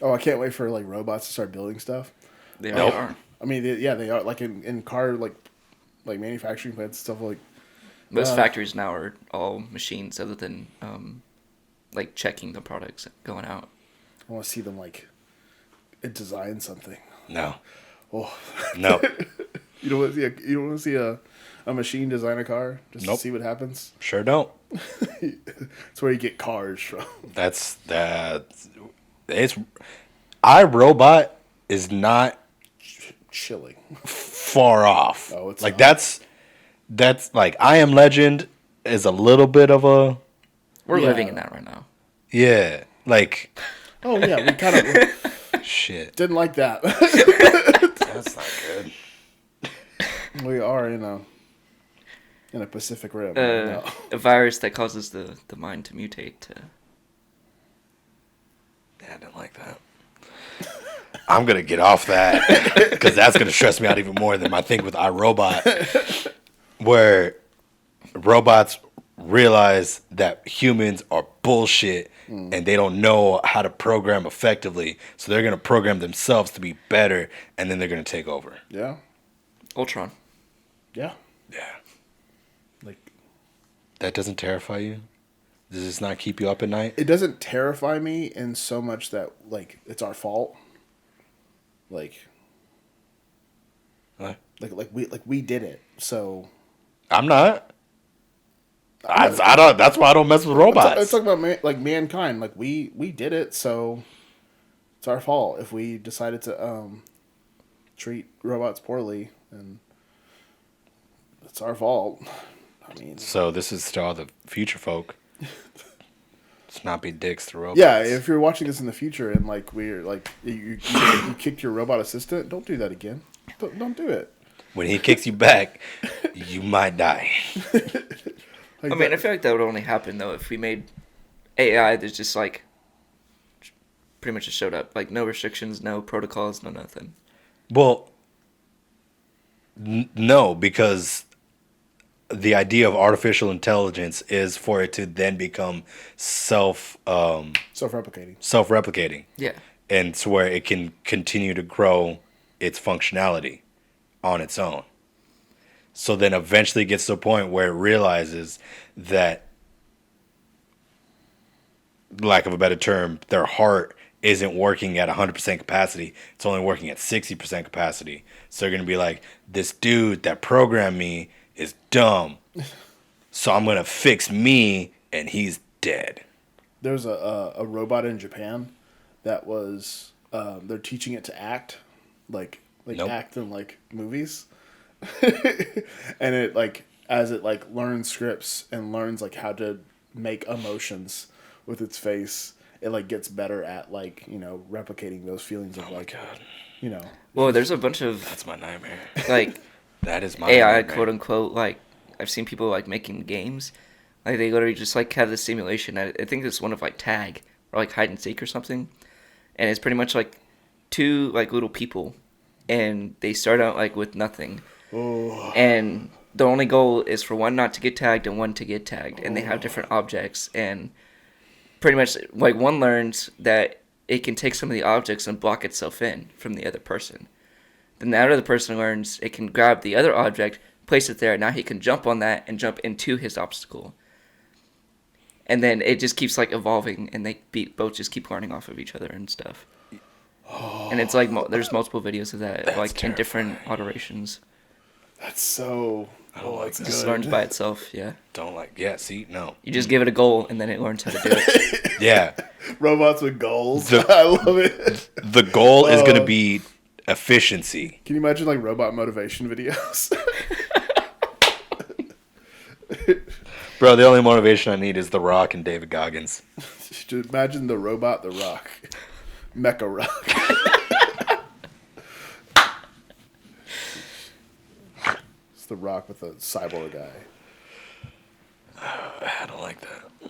B: Oh, I can't wait for like robots to start building stuff.
C: they
A: Nope.
C: are.
B: I mean, they are like in car like manufacturing plants and stuff like.
C: Most factories now are all machines other than, like, checking the products going out.
B: I want to see them like design something.
A: No.
B: Oh,
A: No.
B: You don't want to see a machine design a car just
A: Nope.
B: to see what happens.
A: Sure don't.
B: It's where you get cars from.
A: That's it's iRobot is not
B: Chilling.
A: far off.
B: Oh, it's
A: like
B: not.
A: that's like I Am Legend is a little bit of a
C: We're
B: Yeah.
C: living in that right now.
A: yeah, like
B: Oh yeah, we kind of
A: shit.
B: didn't like that.
A: That's not good.
B: We are in a Pacific Rim.
C: A virus that causes the mind to mutate.
A: Yeah, I didn't like that. I'm gonna get off that because that's gonna stress me out even more than my thing with iRobot, where robots realize that humans are bullshit and they don't know how to program effectively, so they're gonna program themselves to be better, and then they're gonna take over.
B: Yeah.
C: Ultron.
B: Yeah.
A: Yeah,
B: Like
A: that doesn't terrify you? Does this not keep you up at night?
B: it doesn't terrify me in so much that like it's our fault. Like
A: What?
B: we did it. So
A: I'm not. I don't. That's why I don't mess with robots.
B: let's talk about mankind. Like we did it, so it's our fault if we decided to treat robots poorly, and it's our fault. I mean,
A: So this is to all the future folk. Let's not be dicks to robots.
B: yeah. If you're watching this in the future and like we're like you kicked your robot assistant, don't do that again. Don't do it.
A: When he kicks you back, you might die.
B: Like
C: I mean, I feel like that would only happen though if we made AI that's just like pretty much just showed up, like no restrictions, no protocols, no nothing.
A: Well, no, because the idea of artificial intelligence is for it to then become
B: self-replicating.
A: self-replicating,
C: Yeah.
A: and to where it can continue to grow its functionality on its own. So then eventually it gets to a point where it realizes that, lack of a better term, their heart isn't working at 100% capacity. It's only working at 60% capacity. So they're going to be like, this dude that programmed me is dumb. So I'm going to fix me and he's dead.
B: There's a robot in Japan that was they're teaching it to act like
A: Nope.
B: act in like movies. And it like as it like learns scripts and learns like how to make emotions with its face, it like gets better at like, replicating those feelings of like,
A: God.
C: Well, there's a bunch of
A: That's my nightmare.
C: like
A: That is my
C: AI
A: nightmare.
C: quote unquote, like I've seen people like making games, like they literally just like have this simulation. I think it's one of like tag or like hide and seek or something, and it's pretty much like two like little people, and they start out like with nothing, and the only goal is for one not to get tagged and one to get tagged, and they have different objects, and pretty much like one learns that it can take some of the objects and block itself in from the other person. Then the other person learns it can grab the other object, place it there. Now he can jump on that and jump into his obstacle. And then it just keeps like evolving, and they both just keep learning off of each other and stuff. And it's like there's multiple videos of that,
A: That's
C: like in different iterations.
B: that's so
A: I don't like
C: It
A: that.
C: just learns by itself. Yeah,
A: Don't like. Yeah, see? No.
C: you just give it a goal, and then it learns how to do it.
A: Yeah.
B: robots with goals.
A: The-
B: I love it.
A: The goal is going to be efficiency.
B: Can you imagine like robot motivation videos?
A: Bro, the only motivation I need is The Rock and David Goggins.
B: Just imagine the robot, the Rock, Mecha Rock. It's the Rock with a cyborg guy.
A: I don't like that.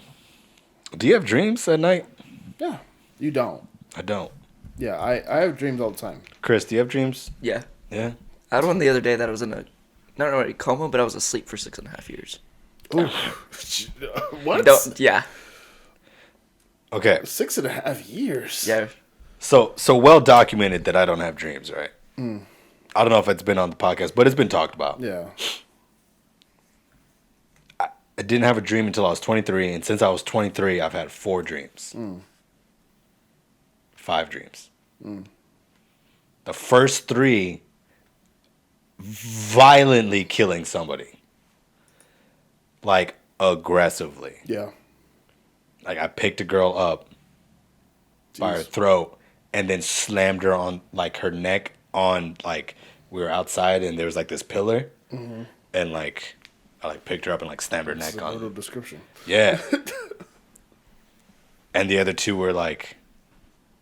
A: Do you have dreams at night?
B: Yeah, you don't.
A: I don't.
B: Yeah, I have dreams all the time.
A: Chris, do you have dreams?
C: Yeah,
A: Yeah.
C: I had one the other day that I was in a not really coma, but I was asleep for 6.5 years.
B: Ooh. What?
C: Yeah,
A: Okay.
B: 6.5 years.
C: yeah.
A: So well documented that I don't have dreams, right? I don't know if it's been on the podcast, but it's been talked about.
B: Yeah.
A: I didn't have a dream until I was 23, and since I was 23, I've had 4 dreams. 5 dreams. The first 3 violently killing somebody. Like, aggressively.
B: Yeah.
A: Like, I picked a girl up by her
B: Jeez.
A: throat and then slammed her on, like, her neck on, like, we were outside and there was, like, this pillar.
B: Mm-hmm.
A: And, like, I, like, picked her up and, like, slammed her
B: That's
A: neck
B: a brutal
A: on.
B: description.
A: Yeah. And the other two were, like,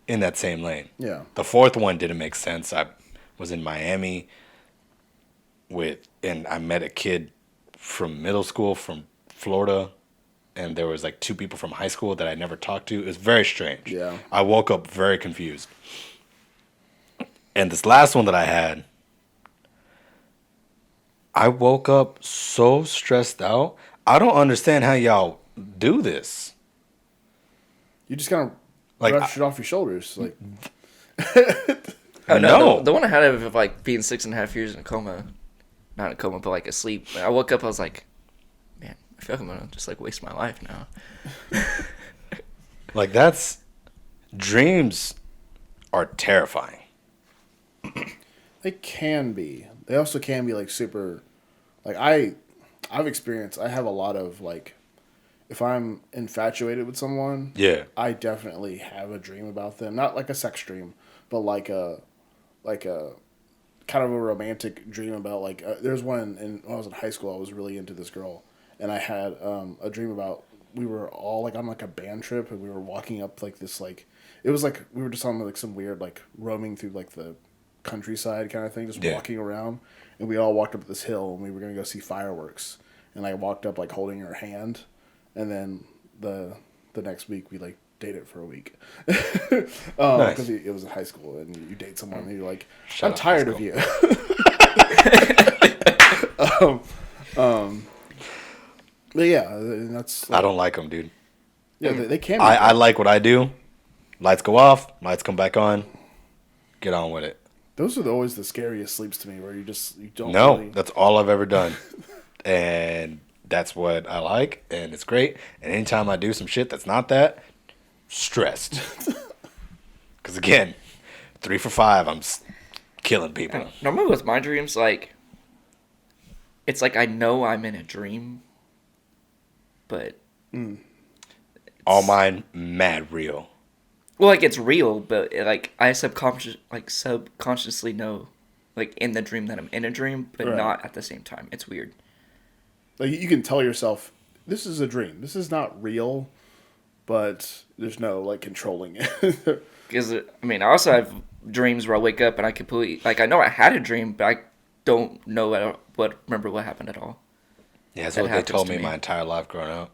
A: in that same lane.
B: Yeah.
A: The fourth one didn't make sense. I was in Miami and I met a kid from middle school from Florida, and there was like two people from high school that I never talked to. It was very strange.
B: Yeah.
A: I woke up very confused. And this last one that I had, I woke up so stressed out. I don't understand how y'all do this.
B: You just kind of
A: Like,
B: brush it off your shoulders. Like,
C: Oh,
A: no.
C: The one I had of like being 6.5 years in a coma, not in a coma, but like asleep. I woke up, I was like, man, I feel like I'm gonna just like waste my life now.
A: Like, dreams are terrifying.
B: they can be. They also can be like super. Like I've experienced. I have a lot of like, if I'm infatuated with someone,
A: Yeah.
B: I definitely have a dream about them. Not like a sex dream, but like a kind of a romantic dream about like. There's one when I was in high school. I was really into this girl, and I had a dream about we were all like on like a band trip, and we were walking up like this like. It was like we were just on like some weird like roaming through like the countryside kind of thing, just
A: Yeah.
B: walking around, and we all walked up this hill, and we were gonna go see fireworks, and I walked up like holding her hand, and then the next week we like dated for a week,
A: Nice.
B: because it was in high school, and you date someone, and you're like,
A: Shut
B: I'm
A: up,
B: tired
A: high
B: of you. But yeah, and that's
A: I don't like them, dude.
B: yeah, they can. Be
A: I like what I do. Lights go off, lights come back on. Get on with it.
B: Those are always the scariest sleeps to me, where you don't.
A: No,
B: really...
A: that's all I've ever done. And that's what I like, and it's great. And anytime I do some shit that's not that, stressed. Because again, 3 for 5, I'm killing people.
C: Normally with my dreams, like, it's like I know I'm in a dream, but
A: All mine, mad real.
C: well, like it's real, but like I subconsciously know, like in the dream that I'm in a dream, but
B: Right.
C: not at the same time. It's weird.
B: Like you can tell yourself, this is a dream. This is not real, but there's no like controlling it.
C: Because I mean, I also have dreams where I wake up and I completely like I know I had a dream, but I don't know remember what happened at all.
A: Yeah, that's
C: That
A: what they
C: happens
A: told
C: to
A: me
C: me.
A: my entire life growing up.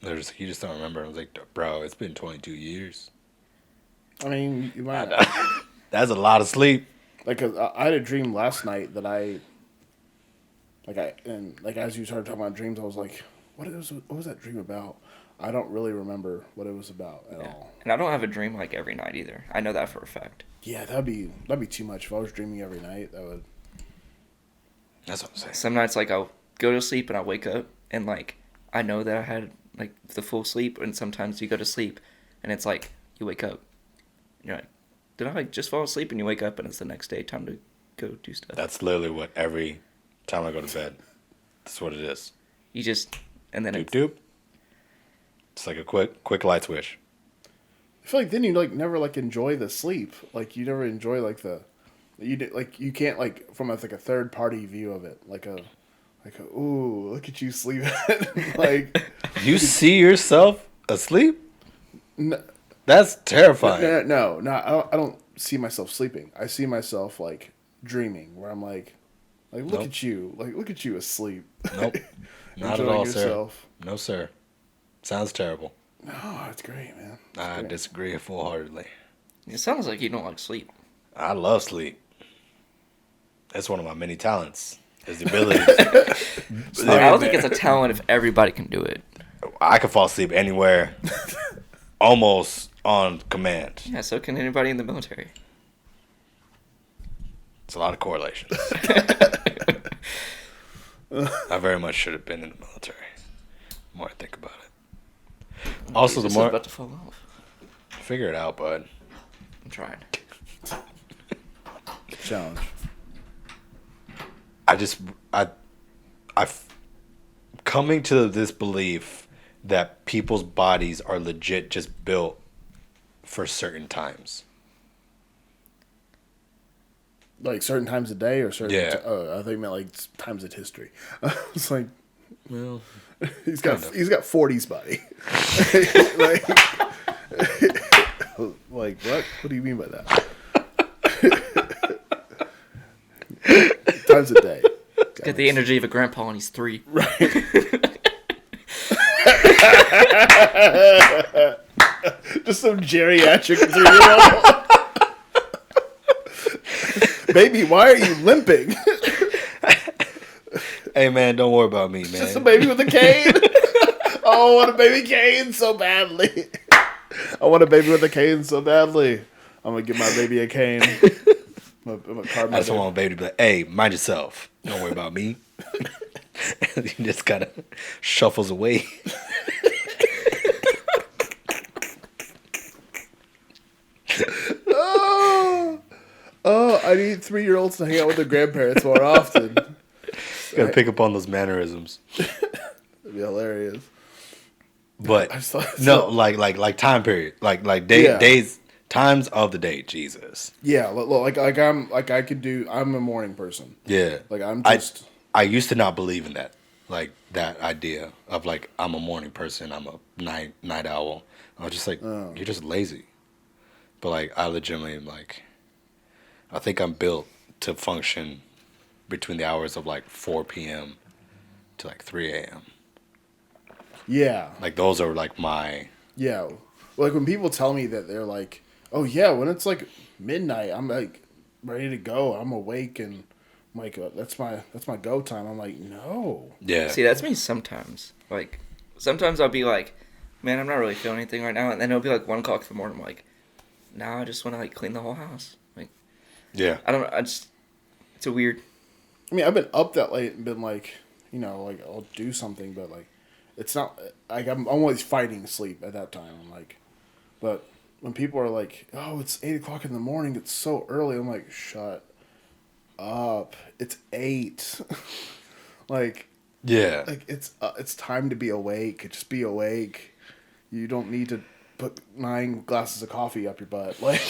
A: They're just, you just don't remember. I was like, bro, it's been 22 years.
B: I mean, you might
A: That's a lot of sleep.
B: like 'cause I had a dream last night that as you started talking about dreams, I was like, what was that dream about? I don't really remember what it was about at all.
C: And I don't have a dream like every night either. I know that for a fact.
B: Yeah, that'd be too much. If I was dreaming every night, that would.
A: That's what I'm saying.
C: Some nights like I'll go to sleep and I wake up and like I know that I had like the full sleep, and sometimes you go to sleep and it's like you wake up and you're like, did I like just fall asleep? And you wake up and it's the next day, time to go do stuff.
A: That's literally what every time I go to bed, that's what it is.
C: You just and then
A: Doop
C: it's,
A: doop. It's like a quick light switch.
B: I feel like then you like never like enjoy the sleep. Like you never enjoy like you can't like from a third party view of it. Like a ooh, look at you sleeping. Like
A: You see yourself asleep?
B: no,
A: That's terrifying.
B: no, I don't see myself sleeping. I see myself like dreaming, where I'm like look
A: Nope.
B: at you, like look at you asleep.
A: Nope. Not at
B: Enjoying
A: all,
B: yourself.
A: sir. No, sir. Sounds terrible.
B: Oh, it's great, man. It's
A: I
B: great.
A: disagree full-heartedly.
C: it sounds like you don't like sleep.
A: I love sleep. That's one of my many talents. Is the ability.
C: I don't think it's a talent if everybody can do it.
A: I can fall asleep anywhere, almost on command.
C: Yeah, so can anybody in the military.
A: It's a lot of correlations. I very much should have been in the military. The more I think about it. Also, the
C: Jesus is
A: more
C: about to fall off.
A: figure it out, bud.
C: I'm trying.
B: Challenge.
A: I just I've coming to this belief that people's bodies are legit just built for certain times.
B: Like certain times a day or certain.
A: Yeah.
B: I think you meant like times in history. It's like
A: Well,
B: he's got
A: kind of.
B: 40s body. Like what? What do you mean by that? Times a day.
C: Got the energy of a grandpa and he's 3.
B: Just some geriatric 3-year-old. Baby, why are you limping?
A: Hey man, don't worry about me, man.
B: Just a baby with a cane. Oh, I want a baby cane so badly. I want a baby with a cane so badly. I'm gonna give my baby a cane. I'm gonna carve
A: I just
B: my
A: want my baby to be like, hey, mind yourself. Don't worry about me. He just kind of shuffles away.
B: Oh, I need 3-year-olds to hang out with their grandparents more often.
A: Gotta pick up on those mannerisms.
B: That'd be hilarious.
A: But
B: I saw-
A: no, like time period, like day,
B: Yeah.
A: days, times of the day. Jesus.
B: Yeah, like I could do. I'm a morning person.
A: Yeah.
B: Like I'm just.
A: I used to not believe in that, like that idea of like I'm a morning person, I'm a night owl. I was just like, you're just lazy. But like I legitimately am like, I think I'm built to function between the hours of like 4 p.m. to like 3 a.m.
B: Yeah.
A: Like those are like my
B: Yeah. Like when people tell me that they're like, oh yeah, when it's like midnight, I'm like ready to go. I'm awake and I'm like that's my go time. I'm like, no.
A: yeah.
C: See, that's me sometimes. Like, sometimes I'll be like, man, I'm not really feeling anything right now. And then it'll be like 1 o'clock in the morning. I'm like, nah, I just want to like clean the whole house. Like,
A: Yeah.
C: I don't know. It's a weird.
B: I mean, I've been up that late and been like, like I'll do something, but like, it's not like I'm always fighting sleep at that time. I'm like, but when people are like, oh, it's 8 o'clock in the morning, it's so early. I'm like, shut up. It's 8. like
A: Yeah.
B: it's time to be awake. Just be awake. You don't need to put 9 glasses of coffee up your butt. Like,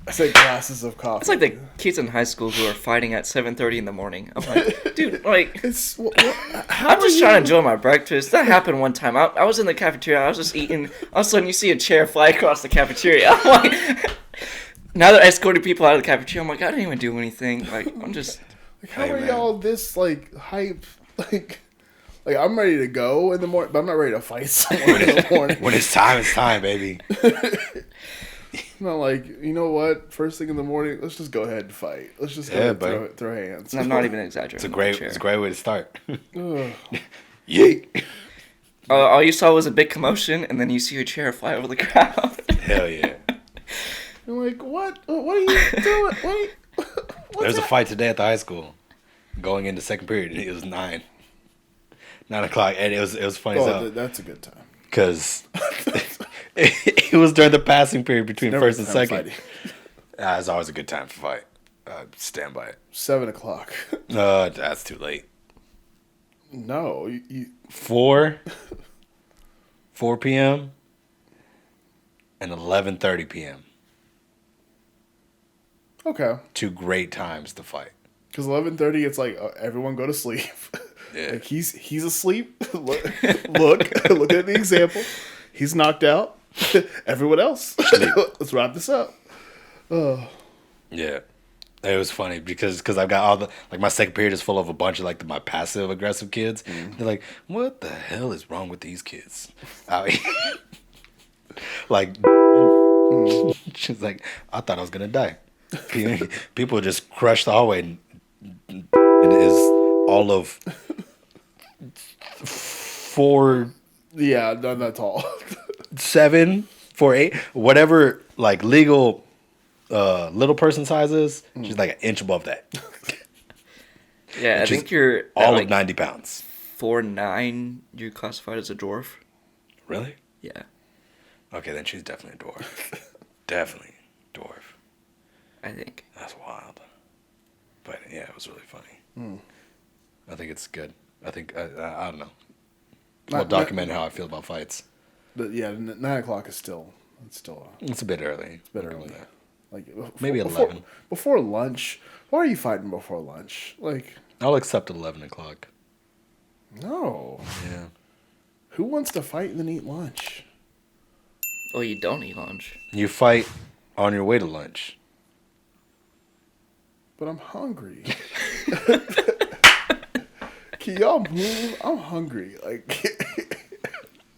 B: I say glasses of coffee.
C: It's like the kids in high school who are fighting at 7:30 in the morning. I'm like, dude, like,
B: It's
C: I'm just trying to enjoy my breakfast. That happened one time. I was in the cafeteria. I was just eating. All of a sudden, you see a chair fly across the cafeteria. I'm like, now they're escorting people out of the cafeteria. I'm like, I didn't even do anything. Like, I'm just.
B: Like, how
A: Hey,
B: are
A: man.
B: y'all this like hype? Like I'm ready to go in the morning, but I'm not ready to fight someone in the morning.
A: When it's time, baby.
B: I'm not like, you know what? First thing in the morning, let's just go ahead and fight. Let's just go ahead and
A: buddy.
B: throw hands.
C: And I'm not even exaggerating.
A: It's a great way to start.
B: Ugh.
A: Yeet.
C: All you saw was a big commotion, and then you see a chair fly over the crowd.
A: Hell yeah.
B: I'm like, what? What are you doing?
A: There was a fight today at the high school. Going into second period, and it was 9 o'clock, and it was funny as
B: Oh,
A: hell
B: that's a good time.
A: because it was during the passing period between
B: Never
A: first and
B: time
A: second.
B: fighting.
A: It's always a good time to fight. Stand by it.
B: 7 o'clock.
A: That's too late.
B: No, you
A: 4 p.m. and 11:30 p.m.
B: okay?
A: 2 great times to fight.
B: Because 11:30, it's like everyone go to sleep.
A: Yeah.
B: Like he's asleep. look at the example. He's knocked out. Everyone else, let's wrap this up. Oh,
A: Yeah. It was funny because I've got all the, like, my second period is full of a bunch of, like, my passive aggressive kids. They're like, what the hell is wrong with these kids? Out here?" Like, she's like, I thought I was going to die. People just crush the hallway, and it is all of 4,
B: yeah, not that tall.
A: 7, 4, 8, whatever, like, legal little person size is. She's like an inch above that.
C: Yeah, I
A: Which is
C: think you're
A: all
C: at
A: of 90 pounds.
C: 4'9". You're classified as a dwarf.
A: Really?
C: Yeah,
A: Okay, then she's definitely a dwarf. Definitely dwarf.
C: I think.
A: That's wild. But yeah, it was really funny. I think it's good. I think I don't know. We'll document how I feel about fights.
B: But yeah, 9 o'clock is still
A: It's a bit early.
B: it's a bit early. Like
A: Maybe
B: before,
A: 11.
B: before lunch. Why are you fighting before lunch? Like
A: I'll accept 11 o'clock.
B: no.
A: Yeah.
B: Who wants to fight and then eat lunch?
C: Oh, you don't eat lunch.
A: You fight on your way to lunch.
B: But I'm hungry. Can y'all move? I'm hungry. Like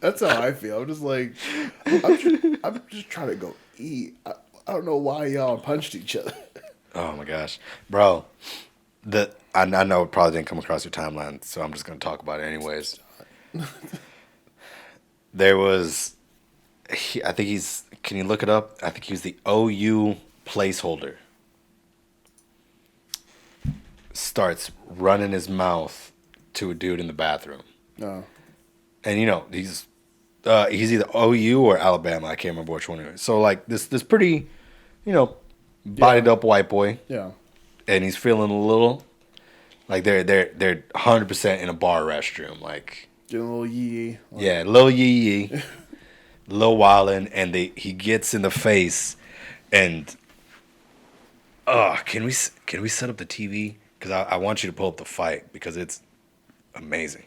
B: that's how I feel. I'm just like I'm just trying to go eat. I don't know why y'all punched each other.
A: Oh my gosh, bro! I know it probably didn't come across your timeline, so I'm just gonna talk about it anyways. There was, I think he's. Can you look it up? I think he was the OU placeholder. Starts running his mouth to a dude in the bathroom,
B: No.
A: and you know he's either OU or Alabama. I can't remember which one it is. So like this pretty, bodied up white boy.
B: Yeah.
A: And he's feeling a little like they're 100% in a bar restroom, like
B: Getting a little yee.
A: yeah, little yee, little wildin', and he gets in the face, and can we set up the TV because I want you to pull up the fight because it's amazing.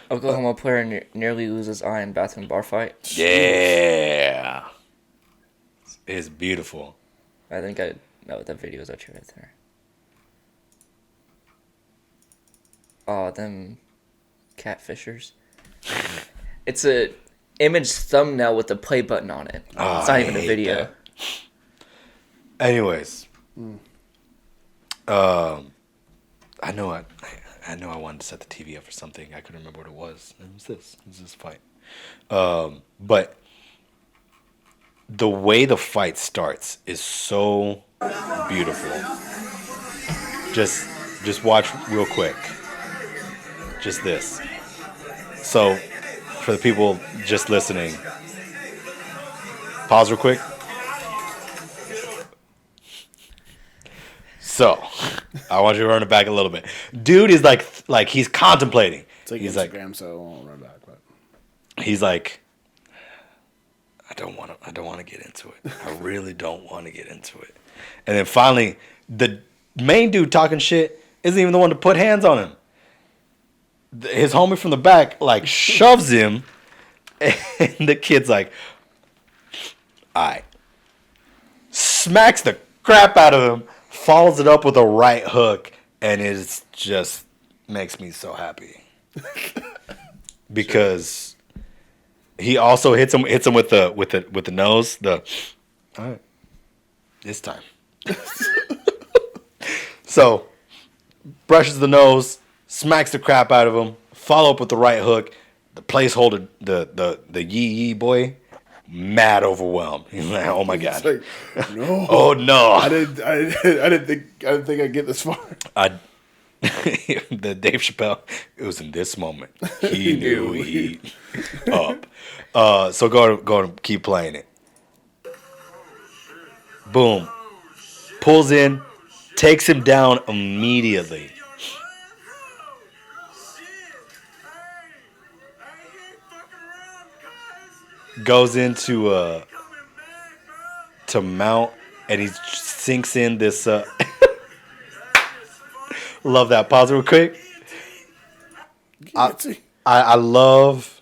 C: Oklahoma player nearly loses eye in bathroom bar fight.
A: Yeah, it's beautiful.
C: I think I know what that video is actually right there. Oh, them catfishers. It's a image thumbnail with the play button on it.
A: Oh,
C: it's not even a video.
A: That. Anyways, I know I wanted to set the TV up for something. I couldn't remember what it was. It was this. It was this fight. But the way the fight starts is so beautiful. Just watch real quick. Just this. So, for the people just listening, pause real quick. So, I want you to run it back a little bit. Dude is like he's contemplating.
B: It's like
A: he's
B: Instagram, so I won't run back. But
A: he's like, I don't want to get into it. I really don't want to get into it. And then finally, the main dude talking shit isn't even the one to put hands on him. His homie from the back like shoves him, and the kid's like, all right. Smacks the crap out of him, follows it up with a right hook, and it just makes me so happy. Because he also hits him with the nose. All right, this time. So brushes the nose, smacks the crap out of him, follow up with the right hook. The placeholder, the yee boy, mad overwhelmed. He's like, oh my god.
B: it's like, no.
A: Oh no.
B: I didn't think I'd get this far.
A: The Dave Chappelle, it was in this moment he knew he up. So go and keep playing it. Boom. Pulls in, takes him down immediately. Goes into to mount, and he sinks in this. Love that. Pause real quick. I love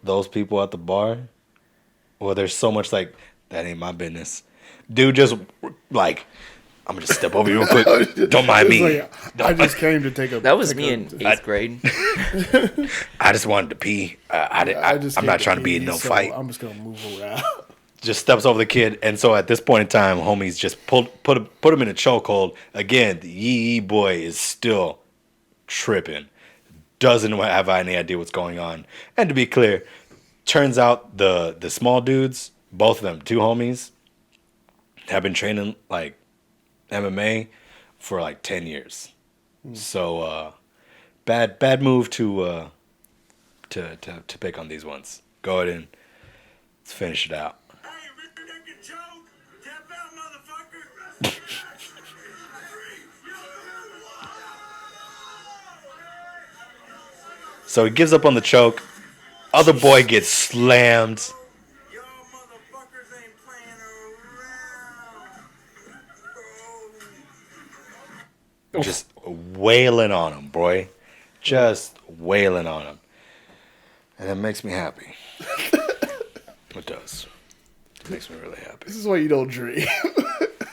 A: those people at the bar. Well, there's so much like that ain't my business. Dude, just like I'm gonna just step over you real quick. Don't mind me.
B: Like, I just came to take a.
C: That was me in 8th grade.
A: I just wanted to pee. I'm not trying to be in no fight.
B: I'm just gonna move around.
A: Just steps over the kid, and so at this point in time, homies just put him in a chokehold. Again, the yee boy is still tripping, doesn't have any idea what's going on. And to be clear, turns out the small dudes, both of them, two homies, have been training like MMA for like 10 years. So bad move to pick on these ones. Go ahead and let's finish it out. So he gives up on the choke. Other boy gets slammed.
D: Y'all motherfuckers ain't playing around.
A: Just wailing on him, boy. Just wailing on him. And it makes me happy. It does. It makes me really happy.
B: This is why you don't dream.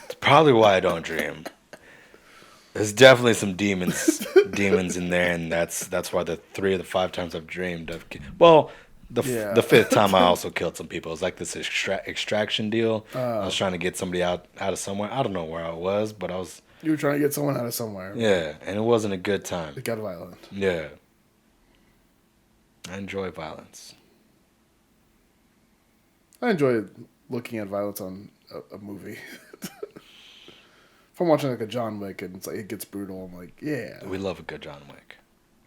A: It's probably why I don't dream. There's definitely some demons in there, and that's why the 3 of the 5 times I've dreamed of. The 5th time I also killed some people. It was like this extraction deal. I was trying to get somebody out of somewhere. I don't know where I was, but I was.
B: You were trying to get someone out of somewhere.
A: Yeah, and it wasn't a good time.
B: It got violent.
A: Yeah. I enjoy violence.
B: I enjoy looking at violence on a movie. If I'm watching like a John Wick and it's like it gets brutal, I'm like, yeah.
A: We love a good John Wick.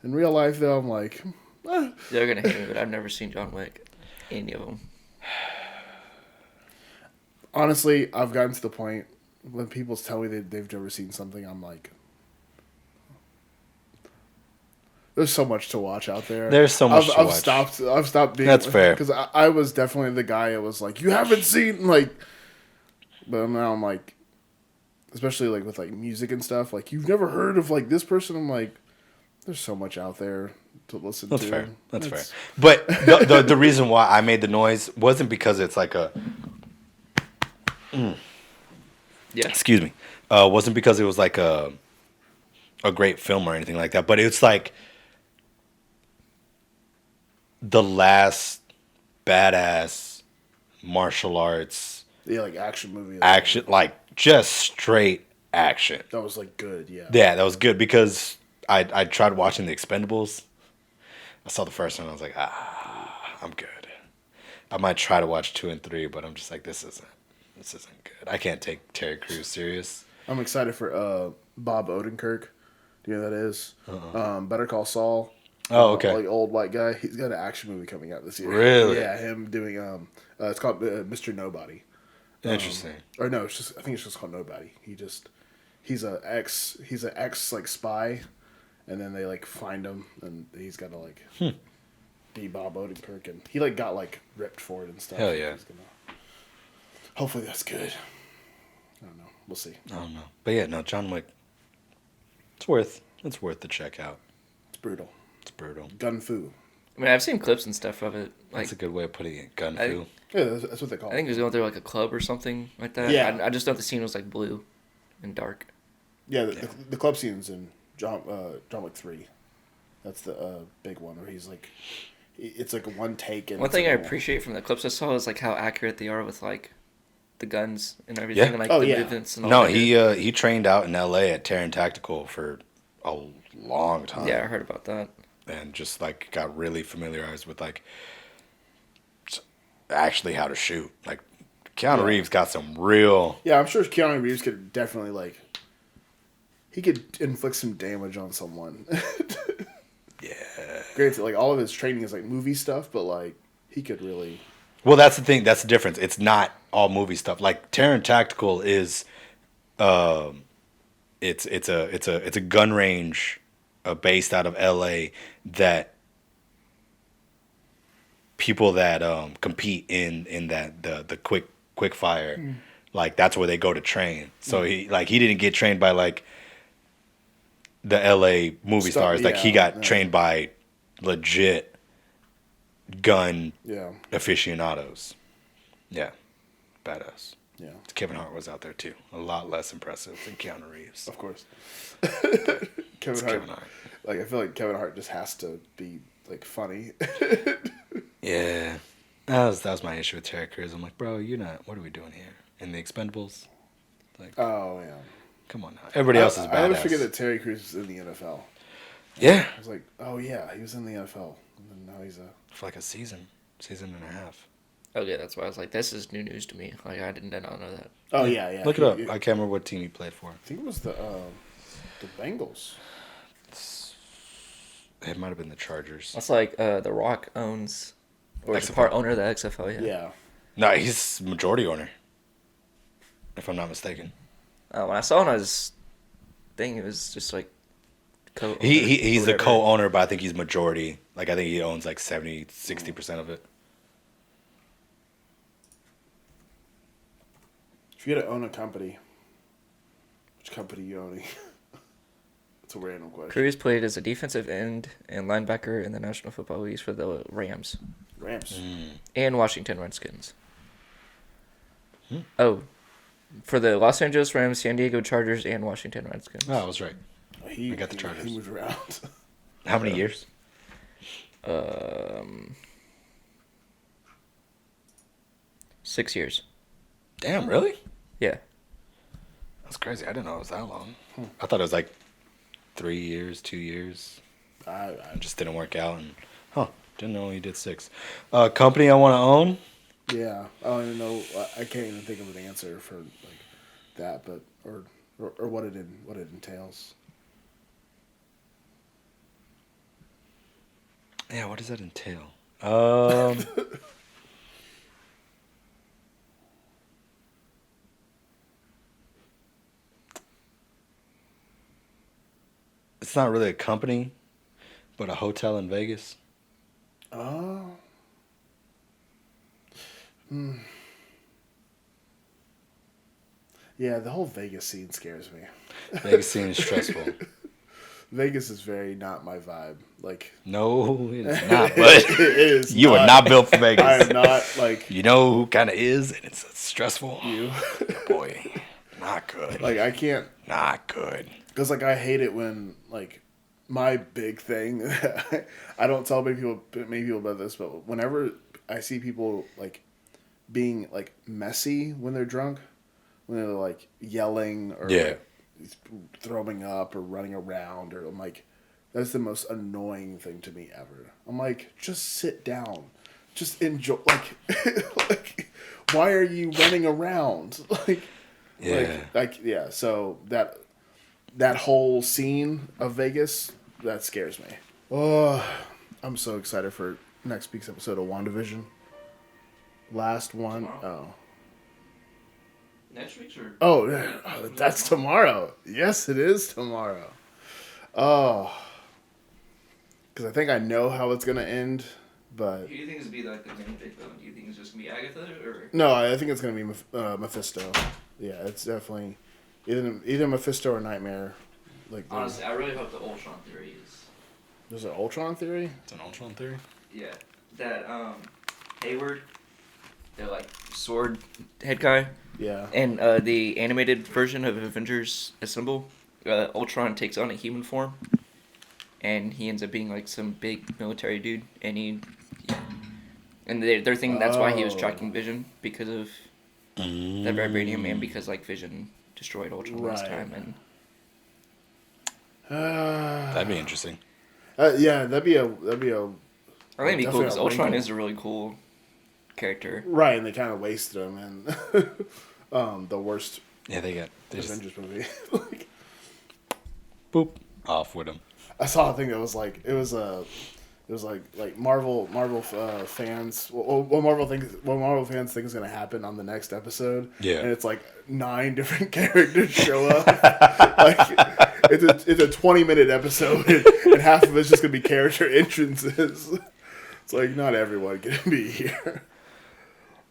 B: In real life, though, I'm like,
C: They're gonna hate me, but I've never seen John Wick. Any of them.
B: honestly, I've gotten to the point when people tell me they've never seen something, I'm like, there's so much to watch out there.
A: There's so much to
B: I've
A: watch.
B: I've stopped being.
A: That's fair.
B: Because I was definitely the guy that was like, you haven't seen like, but now I'm like, especially like with like music and stuff, like you've never heard of like this person. I'm like, there's so much out there to listen
A: That's
B: to.
A: fair. That's fair. But the reason why I made the noise wasn't because it's like a.
C: Yeah.
A: Excuse me. Wasn't because it was like a great film or anything like that. But it's like the last badass martial arts
B: Yeah, like action movie.
A: action, like just straight action.
B: That was like good. Yeah.
A: Yeah, that was good because I tried watching The Expendables. I saw the first one. I was like, I'm good. I might try to watch 2 and 3, but I'm just like, this isn't good. I can't take Terry Crews serious.
B: I'm excited for Bob Odenkirk. Do you know who that is? Better Call Saul.
A: Oh, okay.
B: Like old white guy. He's got an action movie coming out this year.
A: Really?
B: Yeah, him doing it's called Mr. Nobody.
A: Interesting.
B: Or no, I think it's just called Nobody. He's an ex like spy, and then they like find him, and he's got to like be Bob Odenkirk, and he like got like ripped for it and stuff.
A: Hell yeah.
B: Hopefully that's good. I don't know. We'll see.
A: I don't know. But yeah, no, John Wick. It's worth the check out.
B: It's brutal.
A: It's brutal.
B: Gun fu.
C: I mean, I've seen clips and stuff of it. Like,
A: That's a good way of putting it. Gun
C: I-
A: fu.
B: Yeah, that's what they call
C: I
B: it.
C: think he was going through like a club or something like that.
B: Yeah.
C: I just thought the scene was like blue and dark.
B: Yeah, the club scene's in John Wick 3. That's the big one where he's like, it's like a one take. And
C: One
B: it's
C: thing
B: like
C: I
B: a-
C: appreciate from the clips I saw is like how accurate they are with like the guns and everything,
A: Yeah.
C: and like
B: Oh,
C: the
B: yeah.
C: movements and all
A: No,
C: that.
A: he trained out in L.A. at Terran Tactical for a long time.
C: Yeah, I heard about that.
A: And just like got really familiarized with like actually how to shoot. Like Keanu Reeves got some real.
B: Yeah, I'm sure Keanu Reeves could definitely like, he could inflict some damage on someone.
A: Yeah.
B: Granted, like all of his training is like movie stuff, but like he could really.
A: Well, that's the thing. That's the difference. It's not all movie stuff. Like Terran Tactical is, it's a gun range, based out of L.A. that people that compete in that the quick fire, like that's where they go to train. So he didn't get trained by like the L.A. movie stars. Like he got trained by legit gun
B: Yeah.
A: aficionados. Yeah, badass.
B: Yeah.
A: Kevin Hart was out there too. A lot less impressive than Keanu Reeves.
B: Of course.
A: It's
B: Kevin
A: Kevin Hart.
B: Like I feel like Kevin Hart just has to be like funny.
A: Yeah, that was my issue with Terry Crews. I'm like, bro, you're not. What are we doing here in the Expendables? Like,
B: Oh yeah.
A: come on now. Everybody else is badass.
B: I always forget that Terry Crews is in the NFL.
A: Yeah,
B: I was like, oh yeah, he was in the NFL, and then now he's a.
A: for like a season and a half.
C: Okay, that's why I was like, this is new news to me. Like I did not know that.
B: Oh yeah.
A: Look it up. I can't remember what team he played for.
B: I think it was the Bengals.
A: It might have been the Chargers.
C: That's like The Rock owns, or is
A: XFL.
C: part owner of the XFL. Yeah.
B: Yeah.
A: No, he's majority owner, if I'm not mistaken.
C: When I saw on his thing, it was just like Co-owner
A: He's
C: or
A: the
C: whatever.
A: co-owner, but I think he's majority. Like I think he owns like 60% of it.
B: If you had to own a company, which company you owning? It's a random question.
C: Cruz played as a defensive end and linebacker in the National Football League for the Rams
B: Rams.
C: and Washington Redskins. Oh, for the Los Angeles Rams, San Diego Chargers, and Washington Redskins.
A: Oh, I was right.
B: He
A: I got the Chargers.
B: He moved around.
A: How many years?
C: 6 years.
A: Damn, really?
C: Yeah.
A: That's crazy. I didn't know it was that long. I thought it was like 3 years, 2 years.
B: I
A: It just didn't work out. And didn't know he did 6. Company I want to own.
B: Yeah, I don't even know. I can't even think of an answer for like that, but or what it entails.
A: Yeah, what does that entail? It's not really a company, but a hotel in Vegas.
B: Oh. Yeah, the whole Vegas scene scares me.
A: Vegas scene is stressful.
B: Vegas is very not my vibe. Like
A: No, it is not.
B: it
A: But
B: is.
A: you are not built for Vegas.
B: I am not like
A: You know who kind of is, and it's stressful.
B: you.
A: Boy, not good.
B: Like I can't.
A: Not good.
B: Because, like, I hate it when, like, my big thing, I don't tell many people about this, but whenever I see people, like, being, like, messy when they're drunk, when they're, like, yelling or
A: Yeah.
B: like, throwing up or running around, or I'm like, that's the most annoying thing to me ever. I'm like, just sit down. Just enjoy, like, why are you running around?
A: Yeah.
B: So that whole scene of Vegas, that scares me. Oh, I'm so excited for next week's episode of WandaVision. Last one.
C: Next week's or
B: Oh, that's tomorrow. Yes, it is tomorrow. Oh. Because I think I know how it's going to end, but...
C: Who do you think is going to be like the main big villain? Do you think it's just going to be Agatha or?
B: No, I think it's going to be Mephisto. Yeah, it's definitely either Mephisto or Nightmare. Like
C: Honestly, I really hope the Ultron theory is.
B: There's an Ultron theory?
A: It's an Ultron theory?
C: Yeah, that Hayward, the like sword head guy,
B: Yeah.
C: and the animated version of Avengers Assemble, Ultron takes on a human form, and he ends up being like some big military dude, and and they're thinking that's why he was tracking Vision because of that vibranium, and because like Vision destroyed Ultron last
B: Right.
C: time, and
A: That'd be interesting.
B: Yeah, that'd be a.
C: I think it'd be cool
B: Definitely
C: because
B: a
C: Ultron
B: wrinkle.
C: is a really cool character.
B: Right, and they kind of wasted him in the worst
A: Yeah, they just
B: Avengers movie. Like,
A: boop off with him.
B: I saw a thing that was like it was like Marvel fans. What Marvel fans think is going to happen on the next episode.
A: Yeah.
B: and it's like 9 different characters show up. Like it's a 20-minute episode, and half of it's just going to be character entrances. It's like not everyone can be here.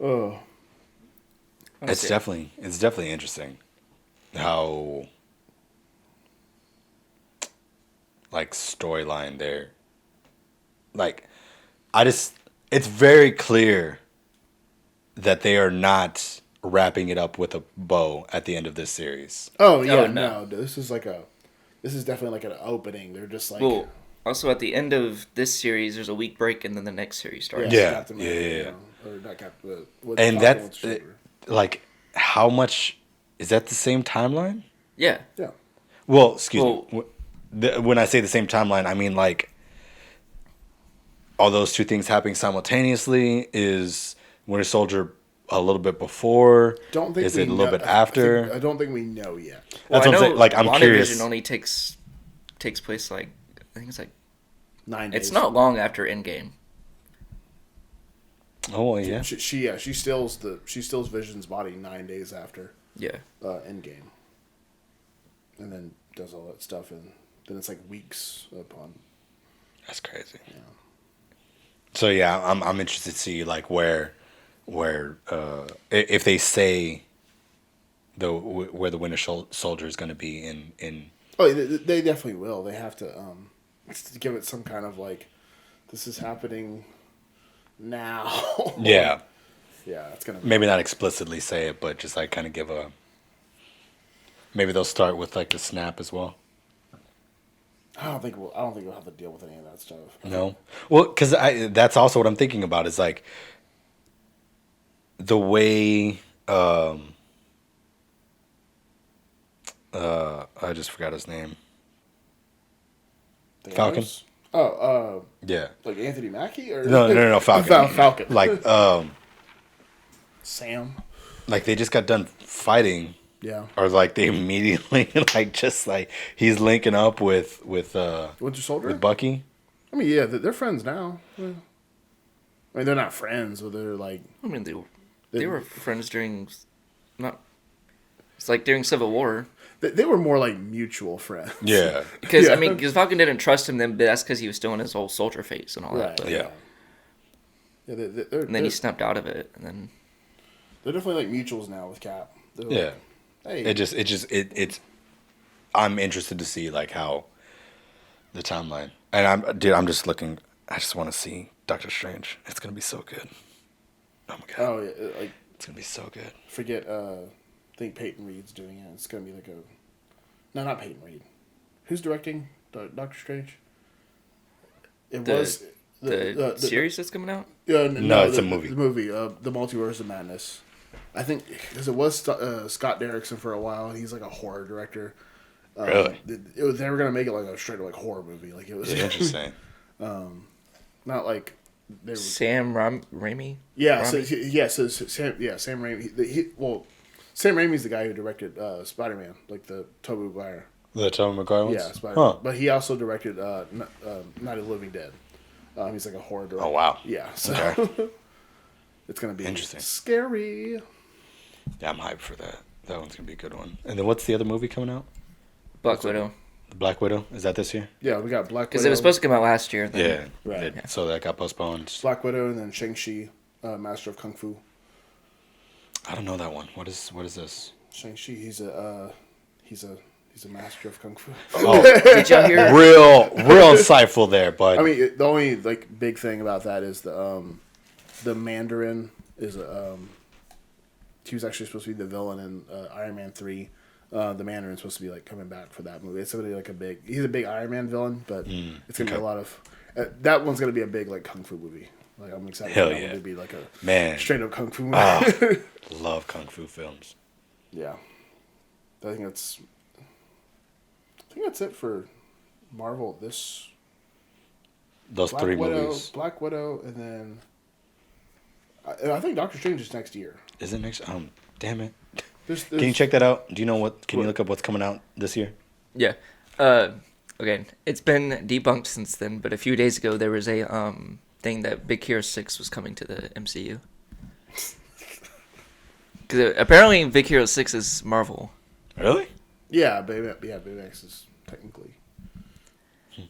B: Oh,
A: It's definitely interesting how like storyline there. Like it's very clear that they are not wrapping it up with a bow at the end of this series.
B: oh yeah,
C: Oh,
B: no.
C: no.
B: This is definitely like an opening. They're just like
C: Well, also at the end of this series, there's a week break, and then the next series starts.
A: Yeah,
B: Captain
A: yeah,
B: America,
A: yeah.
B: you know, or not Captain, what-
A: And
B: Apocalypse
A: that's
B: Trooper.
A: like how much is that the same timeline?
C: Yeah.
B: Yeah.
A: Well, excuse me. When I say the same timeline, I mean like all those two things happening simultaneously. Is Winter Soldier a little bit before?
B: Don't think
A: is
B: we
A: it a little
B: know-
A: bit after?
B: I don't think we know yet.
A: That's what I'm saying. Like I'm
C: WandaVision
A: curious.
C: only takes place like I think it's like
B: 9 days.
C: it's not long after Endgame.
A: Oh well, yeah.
B: She steals Vision's body 9 days after
C: Yeah.
B: Endgame, and then does all that stuff in then it's like weeks upon.
A: That's crazy. Yeah. So yeah, I'm interested to see like where if they say where the Winter Soldier is going to be in.
B: Oh, they definitely will. They have to give it some kind of like, this is happening now.
A: Yeah.
B: Yeah, it's gonna.
A: Maybe not explicitly say it, but just like kind of give a. Maybe they'll start with like the snap as well.
B: I don't think we'll have to deal with any of that stuff.
A: No, well, because that's also what I'm thinking about is like the way. I just forgot his name. Falcon?
B: Oh,
A: Yeah.
B: like Anthony Mackie or
A: No, Falcon.
B: Falcon.
A: Like
B: Sam.
A: like they just got done fighting.
B: Yeah.
A: Or like they immediately like just like he's linking up with
B: Winter Soldier
A: with Bucky.
B: I mean, yeah, they're friends now. Yeah. I mean, they're not friends, but they're like.
C: I mean, they were friends during, not. It's like during Civil War.
B: They were more like mutual friends.
A: Yeah.
C: Because
B: Yeah.
C: I mean, because Falcon didn't trust him then, but that's because he was still in his whole soldier phase and all that.
B: Right.
C: But,
A: Yeah.
B: Yeah,
C: and then he snapped out of it, and then.
B: They're definitely like mutuals now with Cap. They're
A: Yeah.
B: Like, hey.
A: It's I'm interested to see like how the timeline. And I'm just looking I just want to see Doctor Strange. It's going to be so good. Oh my god.
B: Oh yeah, like
A: It's going to be so good.
B: forget. I think Peyton Reed's doing it. It's gonna be like a. No, not Peyton Reed. Who's directing Doctor Strange? It was
C: The series that's coming out?
A: No, it's a movie.
B: The movie, The Multiverse of Madness. I think because it was Scott Derrickson for a while. He's like a horror director.
A: Really?
B: They were gonna make it like a straight like horror movie. Like it was
A: Interesting.
B: not like they were.
C: Sam Raimi?
B: Yeah,
C: Raimi?
B: Sam Raimi. Sam Raimi's the guy who directed Spider-Man, like the Tobey Maguire.
A: The Tobey Maguire ones?
B: Yeah, Spider-Man.
A: Huh.
B: But he also directed Night of the Living Dead. He's like a horror director.
A: Oh wow.
B: Yeah, so
A: Okay.
B: it's gonna be
A: Interesting.
B: scary.
A: Yeah, I'm hyped for that. That one's going to be a good one. And then what's the other movie coming out?
C: Black Widow.
A: The Black Widow? Is that this year?
B: Yeah, we got Black Widow.
C: Because it was supposed to come out last year.
A: Yeah.
B: Right.
A: So that got postponed.
B: Black Widow and then Shang-Chi, Master of Kung Fu.
A: I don't know that one. What is this?
B: Shang-Chi, he's a master of Kung Fu.
A: Oh,
C: Did y'all hear?
A: real insightful there, but
B: I mean, the only like big thing about that is the Mandarin is he was actually supposed to be the villain in Iron Man 3. The Mandarin's supposed to be like coming back for that movie. It's somebody like he's a big Iron Man villain, but it's gonna be a lot of that one's gonna be a big like Kung Fu movie. Like I'm excited
A: Hell
B: for that
A: yeah.
B: one to be like a
A: man,
B: straight up Kung Fu movie.
A: love Kung Fu films.
B: Yeah, I think that's it for Marvel.
A: Those
B: Black
A: three
B: Widow,
A: movies.
B: Black Widow, and then I think Doctor Strange is next year.
A: Is it next? Damn it.
B: There's
A: Can you check that out? Do you know what? Can you look up what's coming out this year?
C: Yeah. Okay. It's been debunked since then, but a few days ago there was a thing that Big Hero 6 was coming to the MCU. Because apparently Big Hero 6 is Marvel.
A: Really?
B: Yeah, Baymax is technically.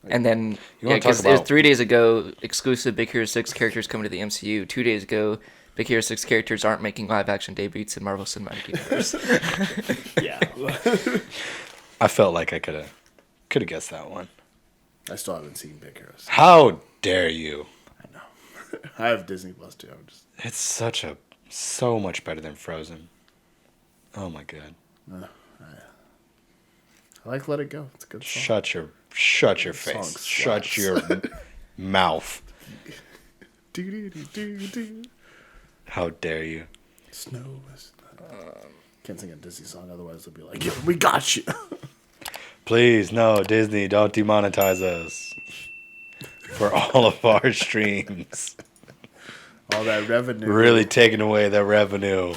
C: And then,
A: You wanna talk
C: because it was
A: about-
C: 3 days ago, exclusive Big Hero 6 characters coming to the MCU. 2 days ago, Big Hero 6 characters aren't making live-action debuts in Marvel Cinematic Universe.
B: Yeah.
A: I felt like I could have guessed that one.
B: I still haven't seen Big Heroes.
A: How dare you?
B: I know. I have Disney Plus too. I'm just.
A: It's so much better than Frozen. Oh my god.
B: I like Let It Go. It's a good song.
A: Shut your
B: Song
A: face.
B: slaps.
A: Shut your mouth.
B: Do-do-do-do-do.
A: How dare you?
B: Snow. Can't sing a Disney song, otherwise they'll be like, "Yo, we got you."
A: Please, no, Disney, don't demonetize us for all of our streams.
B: All that revenue.
A: Really taking away the revenue.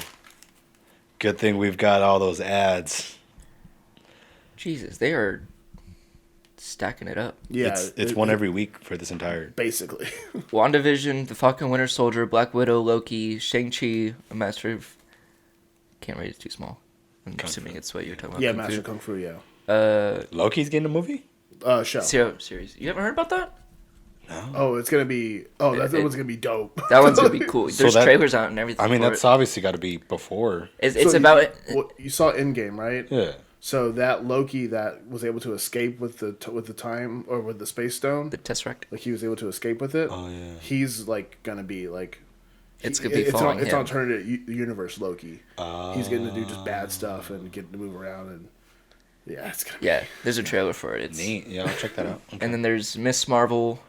A: Good thing we've got all those ads.
C: Jesus, they are stacking it up.
B: Yeah,
A: It's one every week for this entire.
B: basically.
C: WandaVision, The Falcon Winter Soldier, Black Widow, Loki, Shang-Chi, A Master of... Can't read, it's too small. I'm assuming it's what you're talking about.
B: Yeah,
C: Kung
B: Master
C: Fu.
B: Kung Fu. Yeah.
A: Loki's getting a movie?
B: show.
C: Series. You haven't heard about that?
B: Oh, it's gonna be. Oh, that one's gonna be dope.
C: That one's gonna be cool.
A: So
C: There's
A: that-
C: trailers out and everything.
A: I mean,
C: for
A: that's
C: it.
A: obviously got to be before.
C: It's
B: So
C: about it.
B: you saw Endgame, right?
A: Yeah.
B: So that Loki that was able to escape with the time or with the space stone,
C: The Tesseract.
B: like he was able to escape with it.
A: Oh, yeah.
B: He's like gonna be like.
C: It's gonna be following
B: it's
C: him.
B: alternate universe Loki. He's getting to do just bad stuff and getting to move around and yeah, it's gonna be
C: Yeah, there's a trailer for it. It's
A: Neat. Yeah, I'll check that out. Okay.
C: And then there's Miss Marvel.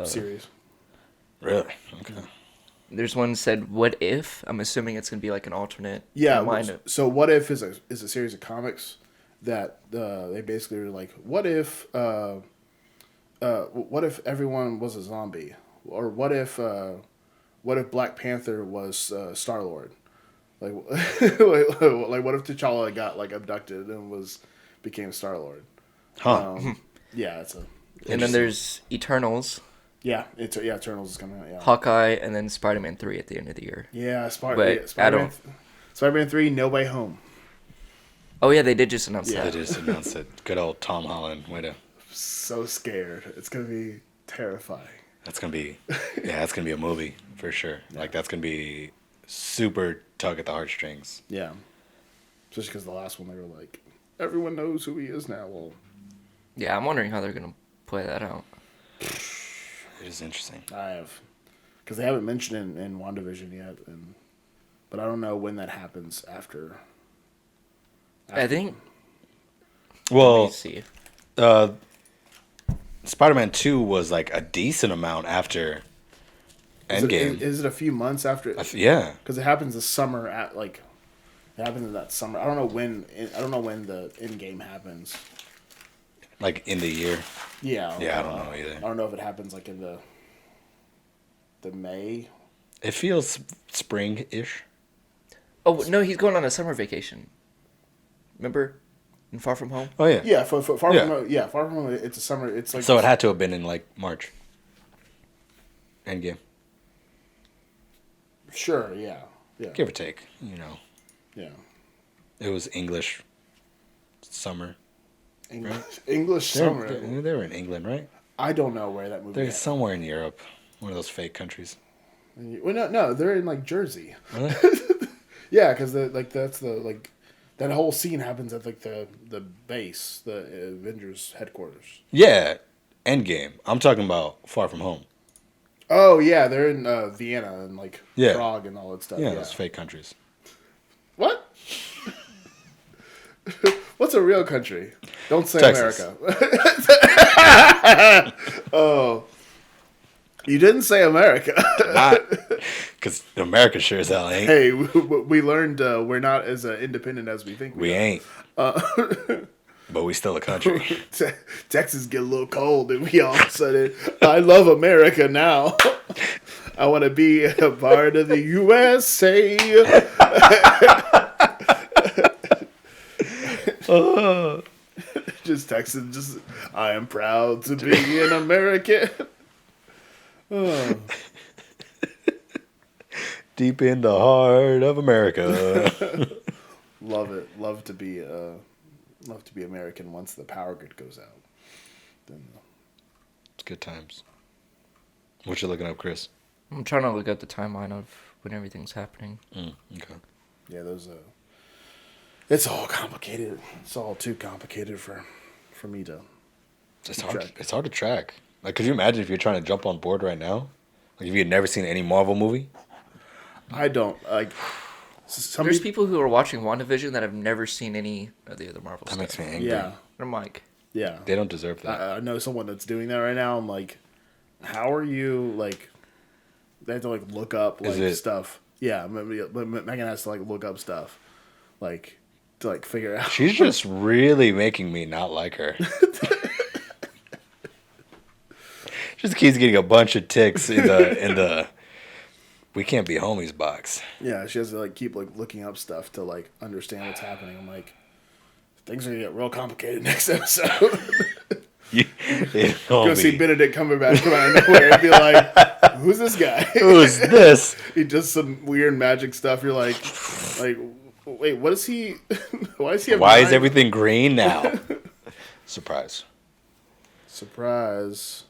B: series.
A: Really? Okay.
C: There's one said "What if?" I'm assuming it's gonna be like an alternate.
B: Yeah.
C: line.
B: So what if is a series of comics that they basically are like, what if everyone was a zombie, or what if Black Panther was Star-Lord, like like what if T'Challa got like abducted and became Star-Lord.
A: Huh.
B: Yeah, it's a
C: And then there's Eternals,
B: Eternals is coming out. Yeah.
C: Hawkeye, and then Spider-Man 3 at the end of the year.
B: Yeah,
C: But
B: Spider-Man. Spider-Man 3, No Way Home.
C: Oh yeah, they did just announce
B: Yeah.
A: They
C: that.
A: just announced it. Good old Tom Holland. Way to.
B: So scared. It's gonna be terrifying.
A: That's gonna be. Yeah, that's gonna be a movie for sure. Like that's gonna be super tug at the heartstrings.
B: Yeah. Just because the last one they were like, everyone knows who he is now. Well,
C: Yeah, I'm wondering how they're gonna play that out.
A: It is interesting.
B: because they haven't mentioned in WandaVision yet, but I don't know when that happens after.
C: I think. Let
A: Well,
C: me see.
B: Spider-Man
A: 2 was like a decent amount after Endgame.
B: Is it a few months after?
A: Yeah.
B: Because it happens this summer it happens in that summer. I don't know when. I don't know when the Endgame happens.
A: Like in the year.
B: Yeah.
A: Yeah, I don't know either.
B: I don't know if it happens like in the May.
A: It feels spring-ish.
C: Oh no, he's going on a summer vacation. Remember, in Far From Home.
A: Oh yeah.
B: Yeah, Far
A: Yeah.
B: From Home. Yeah, Far From Home. It's a summer. It's like
A: So it had to have been in like March. Endgame.
B: Sure. Yeah. Yeah.
A: Give or take, you know.
B: Yeah.
A: It was English summer.
B: English summer.
A: They were in England, right?
B: I don't know where that movie.
A: They're
B: is.
A: somewhere in Europe. One of those fake countries.
B: Well, no, they're in like Jersey.
A: Really?
B: Yeah, because that whole scene happens at like the base, the Avengers headquarters.
A: Yeah. Endgame. I'm talking about Far From Home.
B: Oh yeah, they're in Vienna and like
A: Yeah.
B: Prague and all that stuff.
A: Yeah,
B: Yeah.
A: those fake countries.
B: What? What's a real country? Don't say
A: Texas.
B: America. Oh. You didn't say America.
A: Because America sure as hell ain't.
B: Hey, we learned we're not as independent as we think
A: We
B: are.
A: ain't. But we still a country.
B: Texas get a little cold, and we all of a sudden, I love America now. I want to be a part of the USA. Just Texas, just I am proud to be an American. Oh.
A: Deep in the heart of America.
B: Love it. Love to be American once the power grid goes out. Then
A: It's good times. What you looking up, Chris?
C: I'm trying to look at the timeline of when everything's happening.
A: Okay.
B: yeah, those it's all complicated. It's all too complicated for me to.
A: It's
B: Keep
A: hard.
B: track.
A: It's hard to track. Like, could you imagine if you're trying to jump on board right now? Like, if you had never seen any Marvel movie?
B: I don't like. Some
C: There's
B: people.
C: people who are watching WandaVision that have never seen any of the other Marvel
A: That
C: stuff.
A: makes me angry.
B: Yeah,
C: I'm like,
B: yeah.
A: They don't deserve that.
B: I know someone that's doing that right now. I'm like, how are you like? They have to like look up
A: Is
B: like
A: it-
B: stuff. Yeah, Megan has to like look up stuff, like to like figure out.
A: She's just really making me not like her. Just keeps getting a bunch of ticks in the we can't be homies box.
B: Yeah, she has to like keep like looking up stuff to like understand what's happening. I'm like, things are gonna get real complicated next episode. Go see Benedict Cumberbatch come out of nowhere and be like, "Who's this guy?
A: Who's this?
B: He does some weird magic stuff." You're like, wait, what is he? Why is he? Have
A: Why is
B: nine?
A: everything green now? Surprise.
B: Surprise.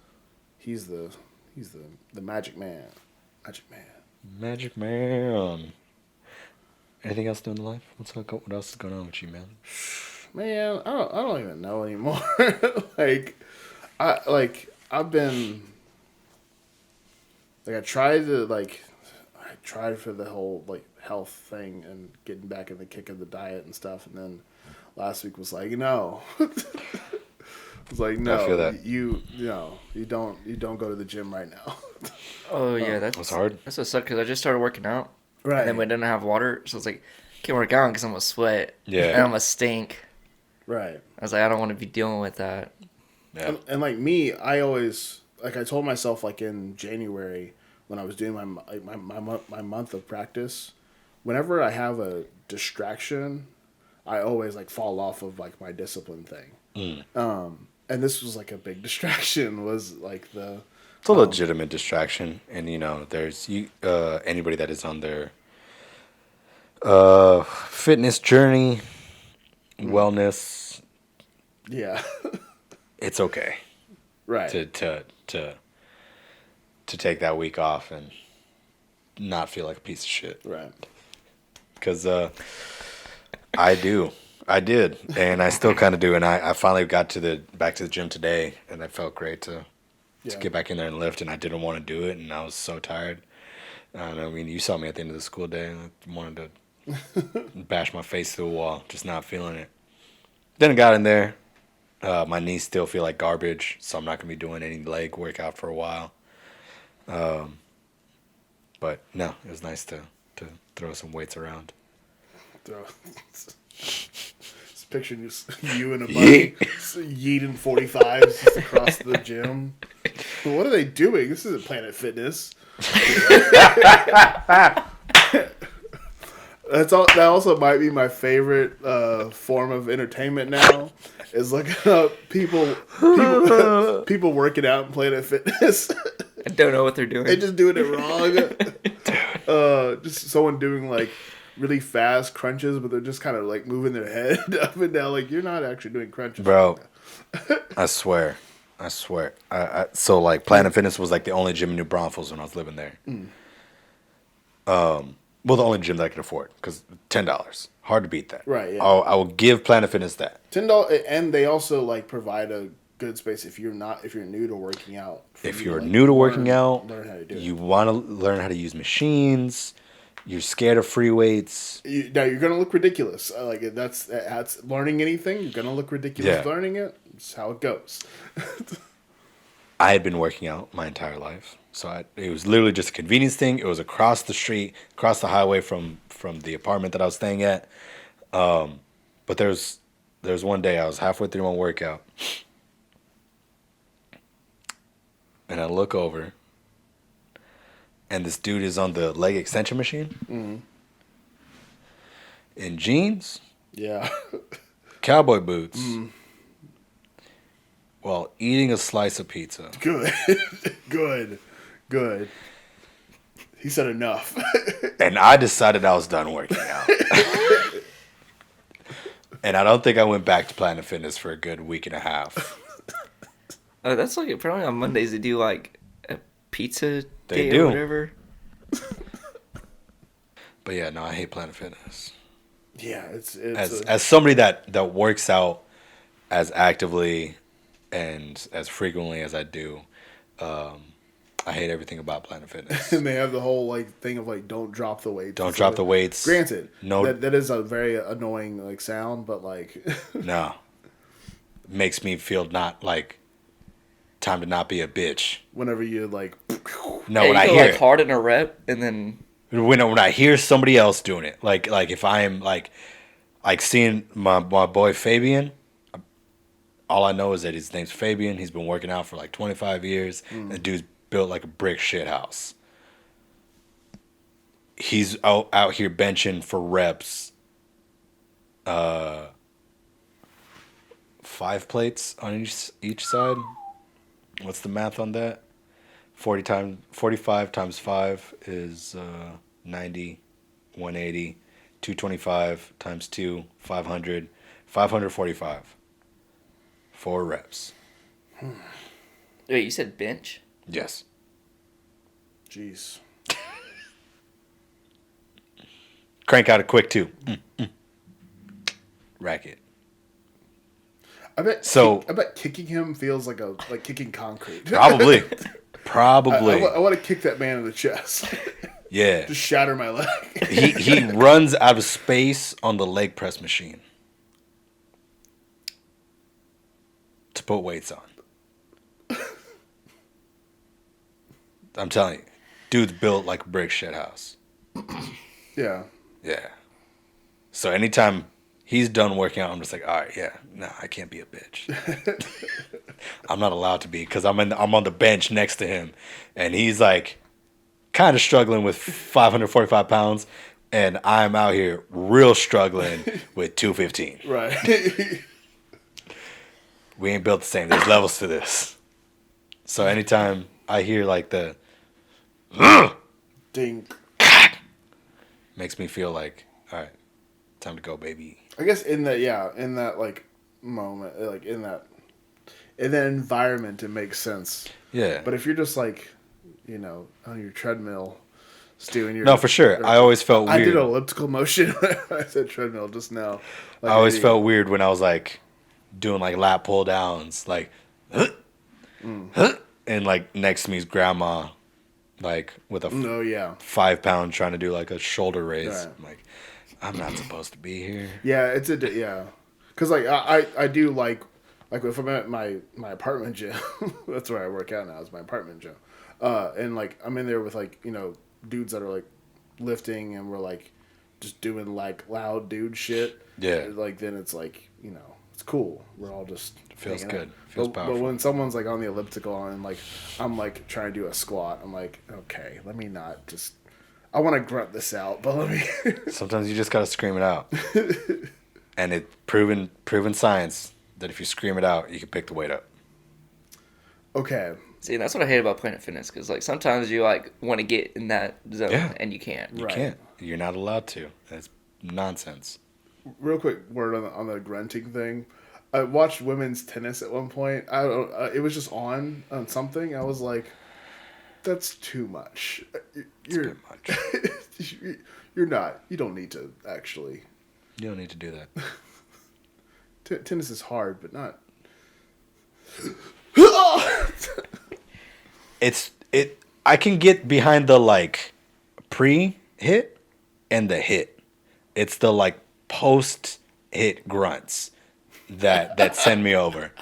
B: He's the magic man. Magic man.
A: Magic man. Anything else doing in life? What else is going on with you, man?
B: Man, I don't even know anymore. I've been I tried for the whole health thing and getting back in the kick of the diet and stuff, and then last week was like, no. It's like, no,
A: I feel that.
B: you don't go to the gym right now.
C: Oh yeah, that's
A: hard.
C: That's what sucked because I just started working out.
B: Right.
C: And then we didn't have water, so it's like can't work out because I'm gonna sweat.
A: Yeah.
C: And I'm gonna stink.
B: Right.
C: I was like, I don't want to be dealing with that.
A: Yeah.
B: And like me, I always I told myself in January when I was doing my month of practice, whenever I have a distraction, I always fall off of my discipline thing. And this was a big distraction. Was the
A: It's a legitimate distraction, and there's anybody that is on their fitness journey, wellness.
B: Yeah.
A: It's okay,
B: Right.
A: to take that week off and not feel like a piece of shit.
B: Right.
A: Because I did, and I still kind of do, and I finally got back to the gym today, and it felt great to get back in there and lift, and I didn't want to do it, and I was so tired. I mean, you saw me at the end of the school day, and I wanted to bash my face through a wall, just not feeling it. Then I got in there. My knees still feel like garbage, so I'm not going to be doing any leg workout for a while. But no, it was nice to throw some weights around.
B: Just picturing you and a buddy yeeting 45s just across the gym. What are they doing? This isn't Planet Fitness. That also might be my favorite form of entertainment now. Is looking up people working out in Planet Fitness.
C: I don't know what they're doing.
B: They're just doing it wrong. Just someone doing really fast crunches, but they're just kind of moving their head up and down. You're not actually doing crunches,
A: bro. I swear. So Planet Fitness was the only gym in New Braunfels when I was living there. Well, the only gym that I could afford, because $10, hard to beat that.
B: Right. Yeah.
A: I will give Planet Fitness that.
B: $10, and they also provide a good space if you're new to working out.
A: If you're new to working out,
B: learn how to do
A: you want to learn how to use machines. You're scared of free weights.
B: Now you're gonna look ridiculous. That's learning anything. You're gonna look ridiculous learning it. It's how it goes.
A: I had been working out my entire life, so it was literally just a convenience thing. It was across the street, across the highway from the apartment that I was staying at. But there's one day I was halfway through my workout, and I look over, and this dude is on the leg extension machine, in jeans,
B: Yeah.
A: cowboy boots, while eating a slice of pizza.
B: Good. He said enough.
A: And I decided I was done working out. And I don't think I went back to Planet Fitness for a good week and a half.
C: That's apparently on Mondays they do a pizza
A: They
C: day
A: do.
C: or whatever.
A: But yeah, no, I hate Planet Fitness.
B: Yeah, it's
A: As somebody that works out as actively and as frequently as I do, I hate everything about Planet Fitness.
B: and they have the whole thing of don't drop the weights.
A: Don't drop the weights.
B: Granted,
A: No,
B: that is a very annoying sound, but
A: no, makes me feel not time to not be a bitch.
B: whenever you
A: No,
C: Yeah,
A: when
C: you
A: I
C: go,
A: hear it,
C: hard in a rep and then
A: when I hear somebody else doing it, like if I'm seeing my boy Fabian. All I know is that his name's Fabian. He's been working out for 25 years. And the dude's built like a brick shit house. He's out here benching for reps. 5 plates on each side. What's the math on that? 45 times 5 is 90, 180, 225 times 2, 500, 545. 4 reps.
C: Wait, you said bench?
A: Yes.
B: Jeez.
A: Crank out a quick 2. Racket.
B: I bet.
A: So-
B: I bet kicking him feels like kicking concrete.
A: Probably. Probably.
B: I want to kick that man in the chest.
A: Yeah.
B: Just shatter my leg.
A: He runs out of space on the leg press machine to put weights on. I'm telling you, dude's built like a brick shit house.
B: Yeah.
A: Yeah. So anytime he's done working out, I'm just like, all right, yeah, no, I can't be a bitch. I'm not allowed to be because I'm on the bench next to him, and he's like kind of struggling with 545 pounds, and I'm out here real struggling with 215.
B: Right.
A: We ain't built the same. There's levels to this. So anytime I hear like the
B: Ding.
A: makes me feel like, all right, time to go, baby.
B: I guess in that like moment, like in that environment, it makes sense.
A: Yeah.
B: But if you're just like, on your treadmill, doing your
A: No, for sure. I always felt
B: I
A: weird.
B: did an elliptical motion when I said treadmill just now. Like
A: I always felt weird when I was like doing like lat pull downs, like, and like next to me's grandma, like with a
B: No, yeah,
A: 5 pound trying to do like a shoulder raise.
B: Right.
A: I'm like, I'm not supposed to be here.
B: yeah. Because like I do like if I'm at my apartment gym, that's where I work out now. Is my apartment gym, and like I'm in there with like dudes that are like lifting and we're like just doing like loud dude shit.
A: Yeah.
B: Like then it's like it's cool. We're all just
A: Feels
B: hanging out.
A: good. Feels
B: but
A: powerful.
B: when someone's like on the elliptical and like I'm like trying to do a squat, I'm like, okay, let me not just. I want to grunt this out, but let me.
A: Sometimes you just gotta scream it out, and it's proven science that if you scream it out, you can pick the weight up.
B: Okay.
C: See, that's what I hate about Planet Fitness, because like sometimes you like want to get in that zone
A: Yeah.
C: and you can't.
A: You
B: Right.
A: can't. You're not allowed to. That's nonsense.
B: Real quick word on the grunting thing. I watched women's tennis at one point. I don't. It was just on something. I was like, "That's too much. You're
A: Too much.
B: you're not. You don't need to actually.
A: You don't need to do that.
B: Tennis is hard, but not."
A: I can get behind the like pre-hit and the hit. It's the like post-hit grunts that send me over.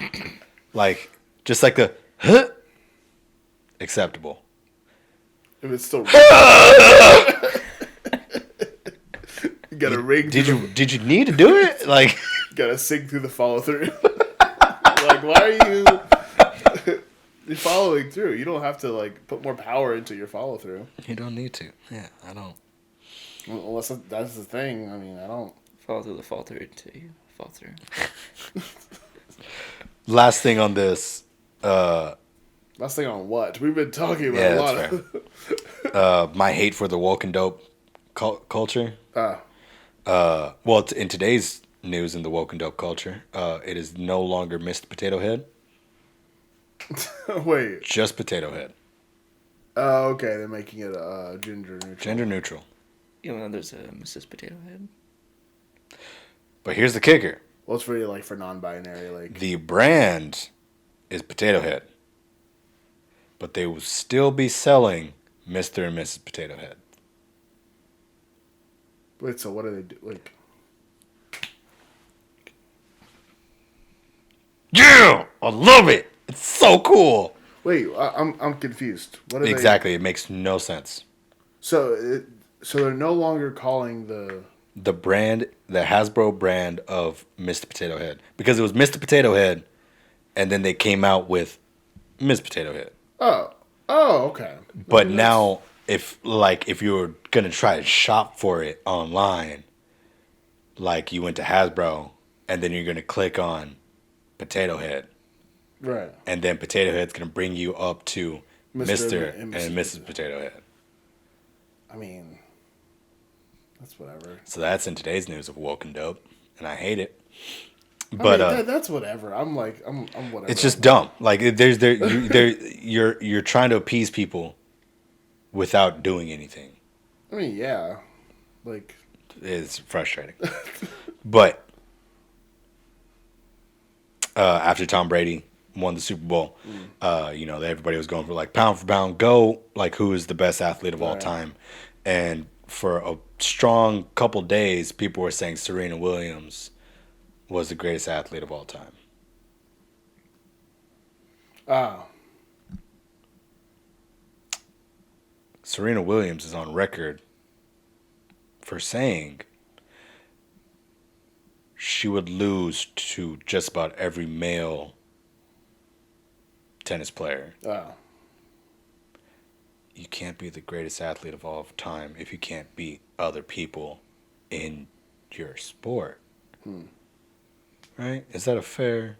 A: Like just like the acceptable.
B: If it's still. You gotta ring.
A: Did you need to do it? Like
B: Gotta sing through the follow through. Like, why are you? You're following through. You don't have to like put more power into your follow through.
A: you don't need to. Yeah, I don't.
B: Unless that's the thing. I mean, I don't.
C: Fall through the fall through until you fall through.
A: Last thing on this.
B: Last thing on what? We've been talking about
A: Yeah,
B: a lot
A: that's
B: of.
A: My hate for the woke and dope culture. Well, in today's news in the woke and dope culture, it is no longer Mr. Potato Head,
B: Wait.
A: just Potato Head.
B: Oh, okay. They're making it gender neutral.
A: Gender neutral.
C: Even though there's a Mrs. Potato Head.
A: But here's the kicker.
B: Well, it's really like for non-binary. Like,
A: The brand is Potato Head. But they will still be selling Mr. and Mrs. Potato Head.
B: wait. So what do they do? Like,
A: Yeah! I love it! It's so cool!
B: wait. I'm confused. What are
A: Exactly. It makes no sense.
B: So they're no longer calling
A: The brand, the Hasbro brand of Mr. Potato Head. Because it was Mr. Potato Head, and then they came out with Ms. Potato Head.
B: Oh, okay.
A: But now, if you're gonna try to shop for it online, like you went to Hasbro, and then you're gonna click on Potato Head,
B: Right.
A: and then Potato Head's gonna bring you up to Mr.
B: and
A: and Mrs. Potato Head.
B: I mean, that's whatever.
A: So that's in today's news of woke and dope, and I hate it. But
B: that's whatever. I'm whatever.
A: it's just dumb. Like you're trying to appease people without doing anything.
B: I mean, yeah, like
A: It's frustrating. But after Tom Brady won the Super Bowl, everybody was going for like pound for pound go, like who is the best athlete of all
B: Right.
A: time. And for a strong couple days, people were saying Serena Williams was the greatest athlete of all time. Serena Williams is on record for saying she would lose to just about every male tennis player. You can't be the greatest athlete of all time if you can't beat other people in your sport. Right? Is that a fair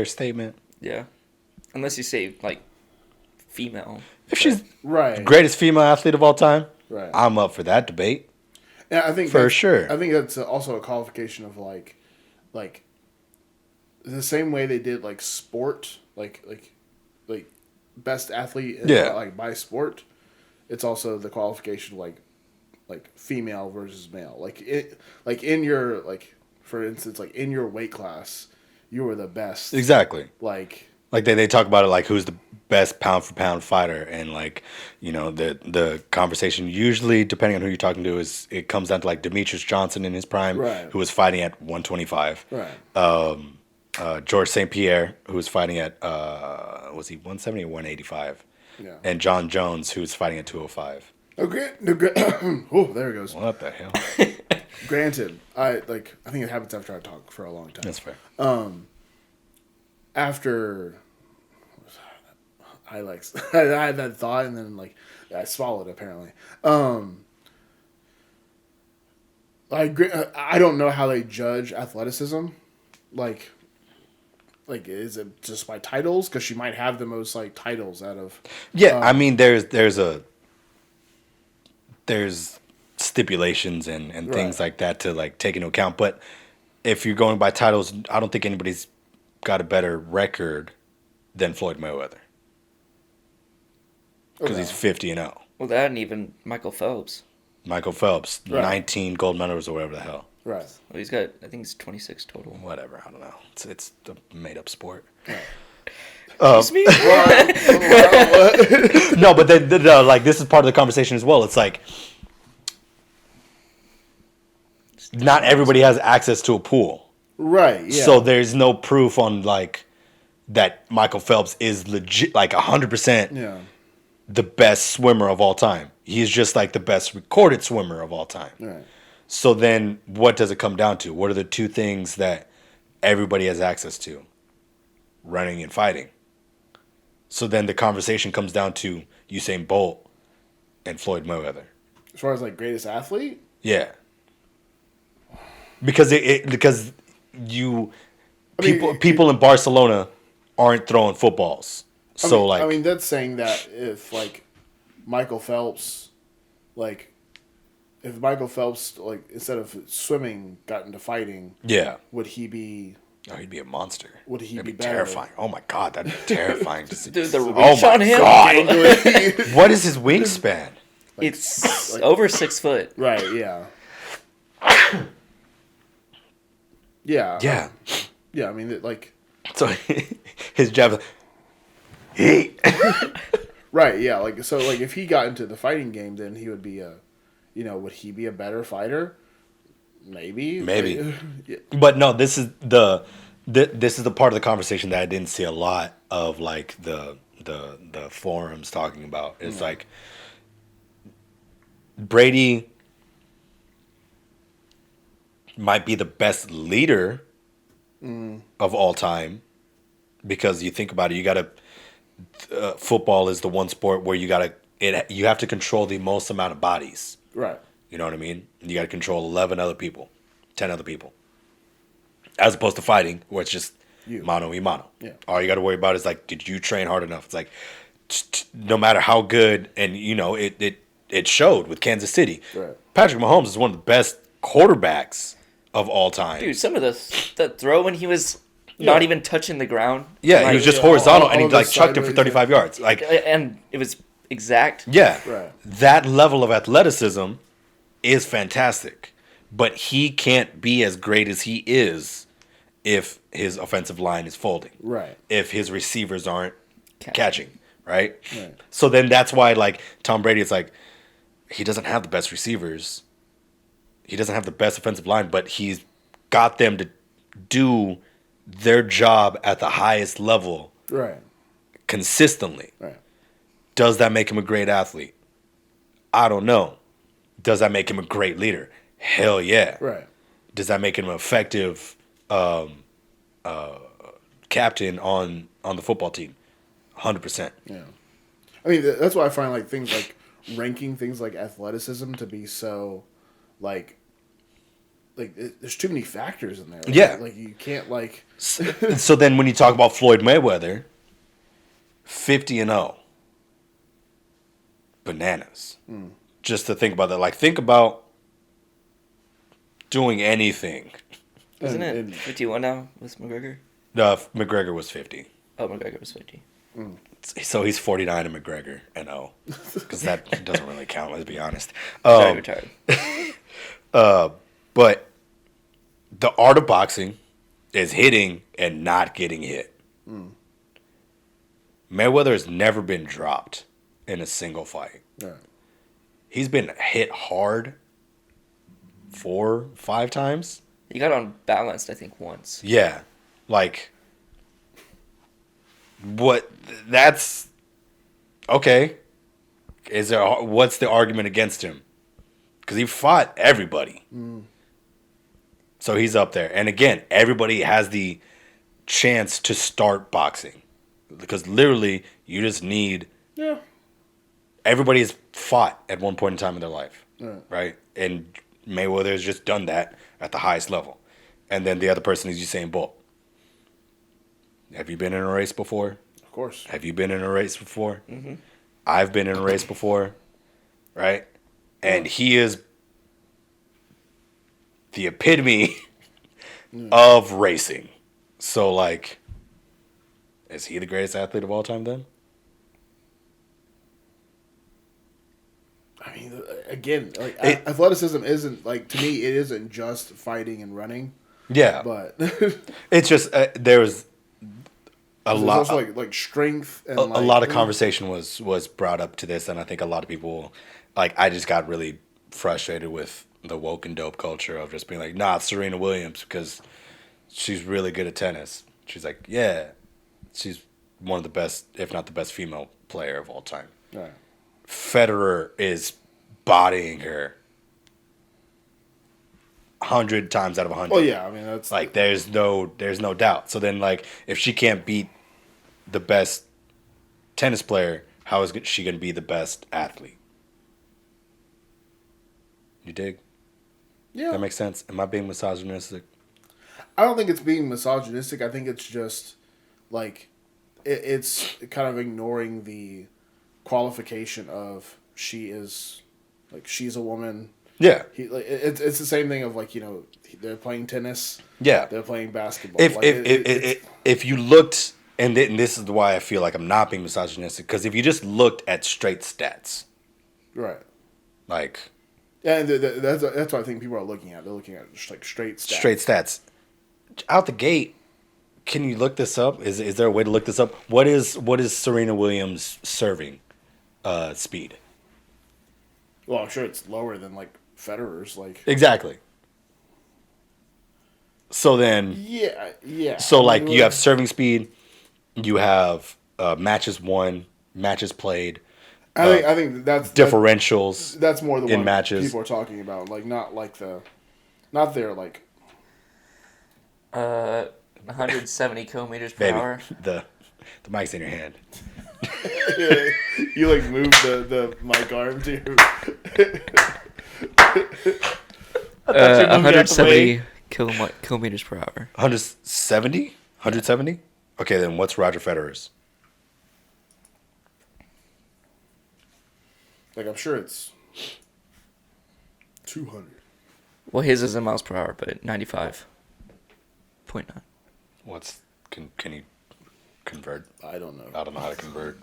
A: statement?
C: Yeah. Unless you say like female.
A: If she's
B: right,
A: the greatest female athlete of all time,
B: right.
A: I'm up for that debate.
B: Yeah, I think
A: For
B: that's-
A: sure.
B: I think that's also a qualification of like the same way they did like sport, like best athlete, like by sport. It's also the qualification of like female versus male. Like in your for instance, like in your weight class, you were the best.
A: Exactly.
B: Like
A: Like they talk about it like who's the best pound for pound fighter, and like the conversation usually, depending on who you're talking to, is it comes down to like Demetrius Johnson in his prime,
B: Right.
A: who was fighting at 125.
B: right.
A: George St. Pierre, who was fighting at was he 170 or 185,
B: Yeah.
A: and John Jones, who was fighting at 205.
B: Okay. Oh, there it goes.
A: What the hell?
B: Granted, I think it happens after I talk for a long time.
A: That's fair.
B: After I I had that thought and then I swallowed it, apparently. I don't know how they judge athleticism. Like is it just by titles? Because she might have the most titles out of.
A: Yeah, I mean, there's stipulations and things
B: Right.
A: like that to like take into account. But if you're going by titles, I don't think anybody's got a better record than Floyd Mayweather because he's 50-0.
C: Well, that and even Michael Phelps.
A: Michael Phelps,
B: Right.
A: 19 gold medals or whatever the hell.
B: Right.
C: Well, he's got, I think he's 26 total.
A: Whatever, I don't know. It's a made up sport.
C: Excuse me?
A: No, but then like this is part of the conversation as well. It's like not everybody has access to a pool.
B: Right. Yeah.
A: So there's no proof on like that Michael Phelps is legit like 100%
B: yeah.
A: the best swimmer of all time. He's just like the best recorded swimmer of all time.
B: Right.
A: So then what does it come down to? What are the two things that everybody has access to? Running and fighting. So then the conversation comes down to Usain Bolt and Floyd Mayweather.
B: As far as greatest athlete.
A: Yeah. Because people in Barcelona aren't throwing footballs. So
B: I mean that's saying that if Michael Phelps, if Michael Phelps instead of swimming got into fighting,
A: yeah.
B: would he be?
A: Oh, he'd be a monster.
B: Would he
A: That'd
B: be
A: be
B: better?
A: terrifying. Oh my god, that'd be terrifying to see.
C: Dude, the
A: Oh
C: reach
A: my
C: on him.
A: god. What is his wingspan?
C: It's over 6 foot.
B: Right. Yeah. Yeah.
A: Yeah.
B: Yeah. I mean,
A: So his jab. Hey.
B: right. Yeah. If he got into the fighting game, then he would be would he be a better fighter? Maybe. Yeah.
A: But no, this is the part of the conversation that I didn't see a lot of the forums talking about. It's like Brady might be the best leader of all time because you think about it, you got to football is the one sport where you have to control the most amount of bodies.
B: Right.
A: You know what I mean? You got to control 11 other people, 10 other people. As opposed to fighting, where it's just
B: You.
A: mano y mano.
B: Yeah.
A: All you got to worry about is did you train hard enough? It's like, no matter how good, and it showed with Kansas City.
B: Right.
A: Patrick Mahomes is one of the best quarterbacks of all time.
C: Dude, some of the throw when he was not even touching the ground.
A: Yeah, he
C: like,
A: was just horizontal, and he
B: all of
A: like
B: his
A: chucked it for
B: sideways,
A: 35 yards. Like,
C: and it was exact.
A: yeah,
B: Right.
A: that level of athleticism is fantastic, but he can't be as great as he is if his offensive line is folding.
B: Right.
A: If his receivers aren't
C: Catching.
A: catching, right?
B: Right.
A: So then that's why, like, Tom Brady, it's like, he doesn't have the best receivers. He doesn't have the best offensive line, but he's got them to do their job at the highest level
B: Right.
A: consistently.
B: Right.
A: Does that make him a great athlete? I don't know. Does that make him a great leader? Hell yeah.
B: Right.
A: Does that make him an effective captain on the football team? 100%.
B: Yeah. I mean, that's why I find like things like ranking things like athleticism to be so like there's too many factors in there.
A: Yeah.
B: Like you can't like.
A: So then when you talk about Floyd Mayweather, 50-0. Bananas. Just to think about that. Like, think about doing anything.
C: Isn't it
B: and-
C: 51 now with McGregor?
A: No, McGregor was 50.
C: Oh, McGregor was 50.
A: So he's 49 and McGregor and 0. Because that doesn't really count, let's be honest.
C: Sorry, retired.
A: But the art of boxing is hitting and not getting hit. Mayweather has never been dropped in a single fight.
B: Right.
A: He's been hit hard 4, 5 times.
C: He got unbalanced, I think, once.
A: Yeah. Like, what? That's okay. What's the argument against him? Because he fought everybody. So he's up there. And again, everybody has the chance to start boxing. Because literally, you just need.
B: Yeah.
A: Everybody has fought at one point in time in their life.
B: Right.
A: Right? And Mayweather has just done that at the highest level. And then the other person is Usain Bolt. Have you been in a race before?
B: Of course.
A: Have you been in a race before? Mm-hmm. I've been in a race before, right? And he is the epitome of racing. So, like, is he the greatest athlete of all time then?
B: I mean, again, like athleticism isn't like to me. It isn't just fighting and running,
A: Yeah.
B: but
A: It's just, there's a
B: there's
A: lot.
B: also like strength and
A: A
B: like,
A: lot of conversation was brought up to this, and I think a lot of people, like, I just got really frustrated with the woke and dope culture of just being like, nah, it's Serena Williams because she's really good at tennis. She's like, yeah, she's one of the best, if not the best, female player of all time.
B: Right.
A: Federer is bodying her 100 times out of 100.
B: Well, yeah. I mean, that's
A: Like, there's no doubt. So then, like, if she can't beat the best tennis player, how is she going to be the best athlete? You dig?
B: yeah.
A: That makes sense. Am I being misogynistic?
B: I don't think it's being misogynistic. I think it's just like it's kind of ignoring the qualification of she's a woman.
A: Yeah.
B: It's the same thing of like, you know, they're playing tennis.
A: Yeah.
B: They're playing basketball.
A: If
B: Like,
A: if you looked, and this is why I feel like I'm not being misogynistic, because if you just looked at straight stats,
B: right.
A: like
B: Yeah, and that's what I think people are looking at. They're looking at just like straight stats.
A: straight stats, out the gate, can you look this up? Is there a way to look this up? What is Serena Williams' serving speed?
B: Well, I'm sure it's lower than like Federer's. Like
A: Exactly. So then,
B: yeah.
A: so
B: I
A: like
B: mean,
A: you have serving speed, you have matches won, matches played,
B: I think that's
A: differentials.
B: That's more the
A: in
B: one
A: matches.
B: people are talking about. Like not their like
C: 170 kilometers per
A: Baby,
C: hour.
A: the mic's in your hand.
B: you like move the mic arm too.
C: 170 kilometers per hour.
A: 170? 170? Okay, then what's Roger Federer's?
B: Like I'm sure it's 200.
C: Well, his is in miles per hour, but 95.9.
A: Can you convert?
B: I don't know.
A: I don't know how to convert.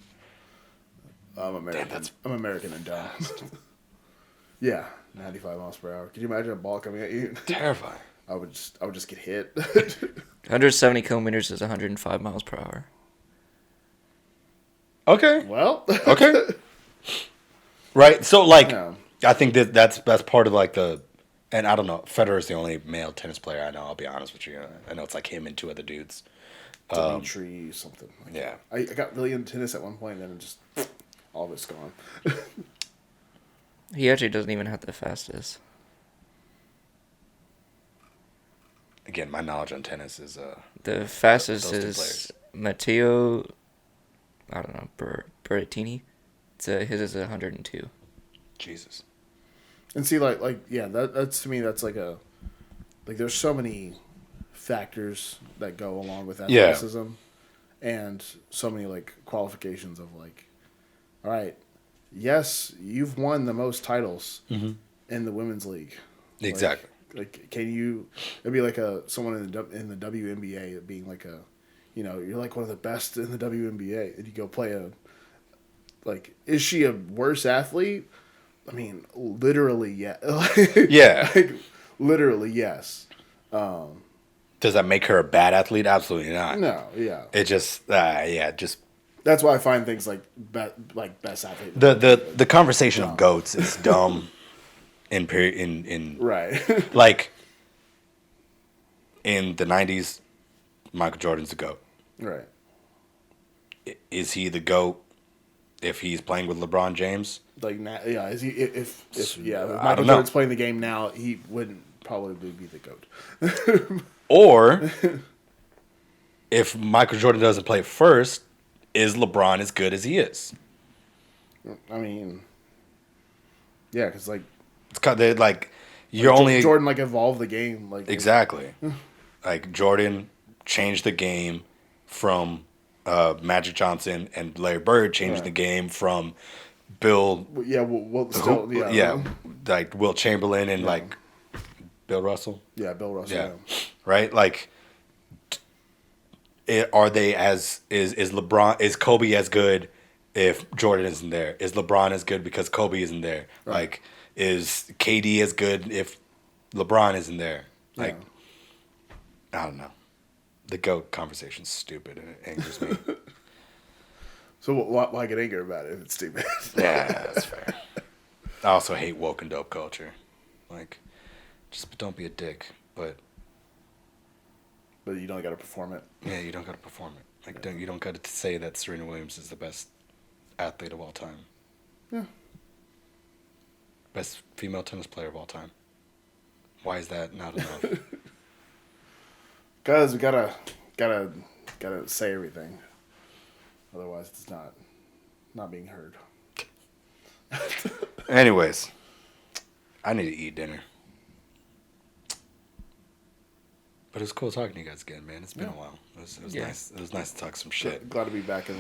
B: I'm American.
A: that's-
B: I'm American and dumb. Yeah, 95 miles per hour. Could you imagine a ball coming at you?
A: Terrifying.
B: I would just get hit.
C: 170 kilometers is 105 miles per hour.
A: Okay.
B: Well,
A: Okay. Right. So like,
B: Yeah.
A: I think that's part of like the, and I don't know. Federer's the only male tennis player I know. I'll be honest with you. I know it's like him and two other dudes.
B: Dimitri something. Like
A: Yeah.
B: that. I got really into tennis at one point, and then just all of it's gone.
C: He actually doesn't even have the fastest.
A: Again, my knowledge on tennis is
C: The fastest
A: Those two
C: is
A: players.
C: Matteo, I don't know, Berrettini. His is 102.
A: Jesus.
B: And see, like yeah, that's to me, that's like there's so many factors that go along with
A: Yeah.
B: athleticism, and so many like qualifications of like, all right, yes, you've won the most titles in the women's league.
A: Exactly.
B: Like, can you? It'd be like someone in the WNBA being like you're like one of the best in the WNBA, and you go play like, is she a worse athlete? I mean, literally, yeah.
A: Yeah.
B: Like, literally, yes.
A: Does that make her a bad athlete? Absolutely not.
B: No, yeah.
A: It just, just
B: That's why I find things like best athlete.
A: the conversation of goats is dumb. In
B: Right.
A: like in the 90s, Michael Jordan's the GOAT.
B: Right.
A: Is he the GOAT if he's playing with LeBron James?
B: Like, yeah. Is he? If
A: I
B: Michael
A: don't know.
B: Jordan's playing the game now, he wouldn't probably be the GOAT.
A: Or if Michael Jordan doesn't play first, is LeBron as good as he is?
B: I mean, yeah, because like
A: It's kind of like you're only
B: Jordan like evolved the game like
A: exactly like Jordan changed the game from Magic Johnson, and Larry Bird changed
B: Right.
A: the game from Bill.
B: Yeah, well, still, yeah,
A: Like Will Chamberlain and like Bill Russell.
B: yeah, Bill Russell.
A: Yeah,
B: Yeah.
A: right. Like, are they as is LeBron? Is Kobe as good if Jordan isn't there? Is LeBron as good because Kobe isn't there?
B: Right.
A: Like, is KD as good if LeBron isn't there? Like, I don't know. The GOAT conversation's stupid and it angers me.
B: So why get angry about it if it's stupid?
A: Yeah, that's fair. I also hate woke and dope culture. Like, just don't be a dick. But
B: But you don't got to perform it.
A: yeah, you don't got to perform it. Like, you don't got to say that Serena Williams is the best athlete of all time.
B: Yeah.
A: Best female tennis player of all time. Why is that not enough?
B: Guys, we gotta say everything. Otherwise, it's not being heard.
A: Anyways, I need to eat dinner. But it was cool talking to you guys again, man. It's been a while. It was
C: Yeah.
A: nice. It was nice to talk some shit.
B: Glad to be back in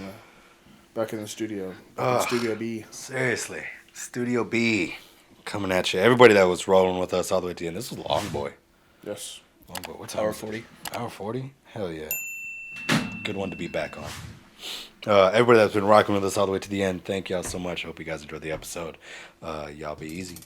B: the studio. Studio B.
A: Seriously, Studio B coming at you. Everybody that was rolling with us all the way to the end. This was Long Boy.
B: Yes.
A: Long Boy. What time?
C: Hour
A: is it?
C: 40.
A: Hour 40? Hell yeah. Good one to be back on. Everybody that's been rocking with us all the way to the end, thank y'all so much. Hope you guys enjoyed the episode. Y'all be easy.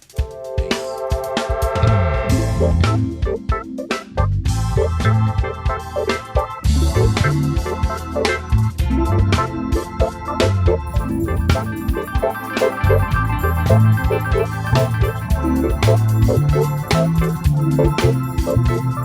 A: Peace.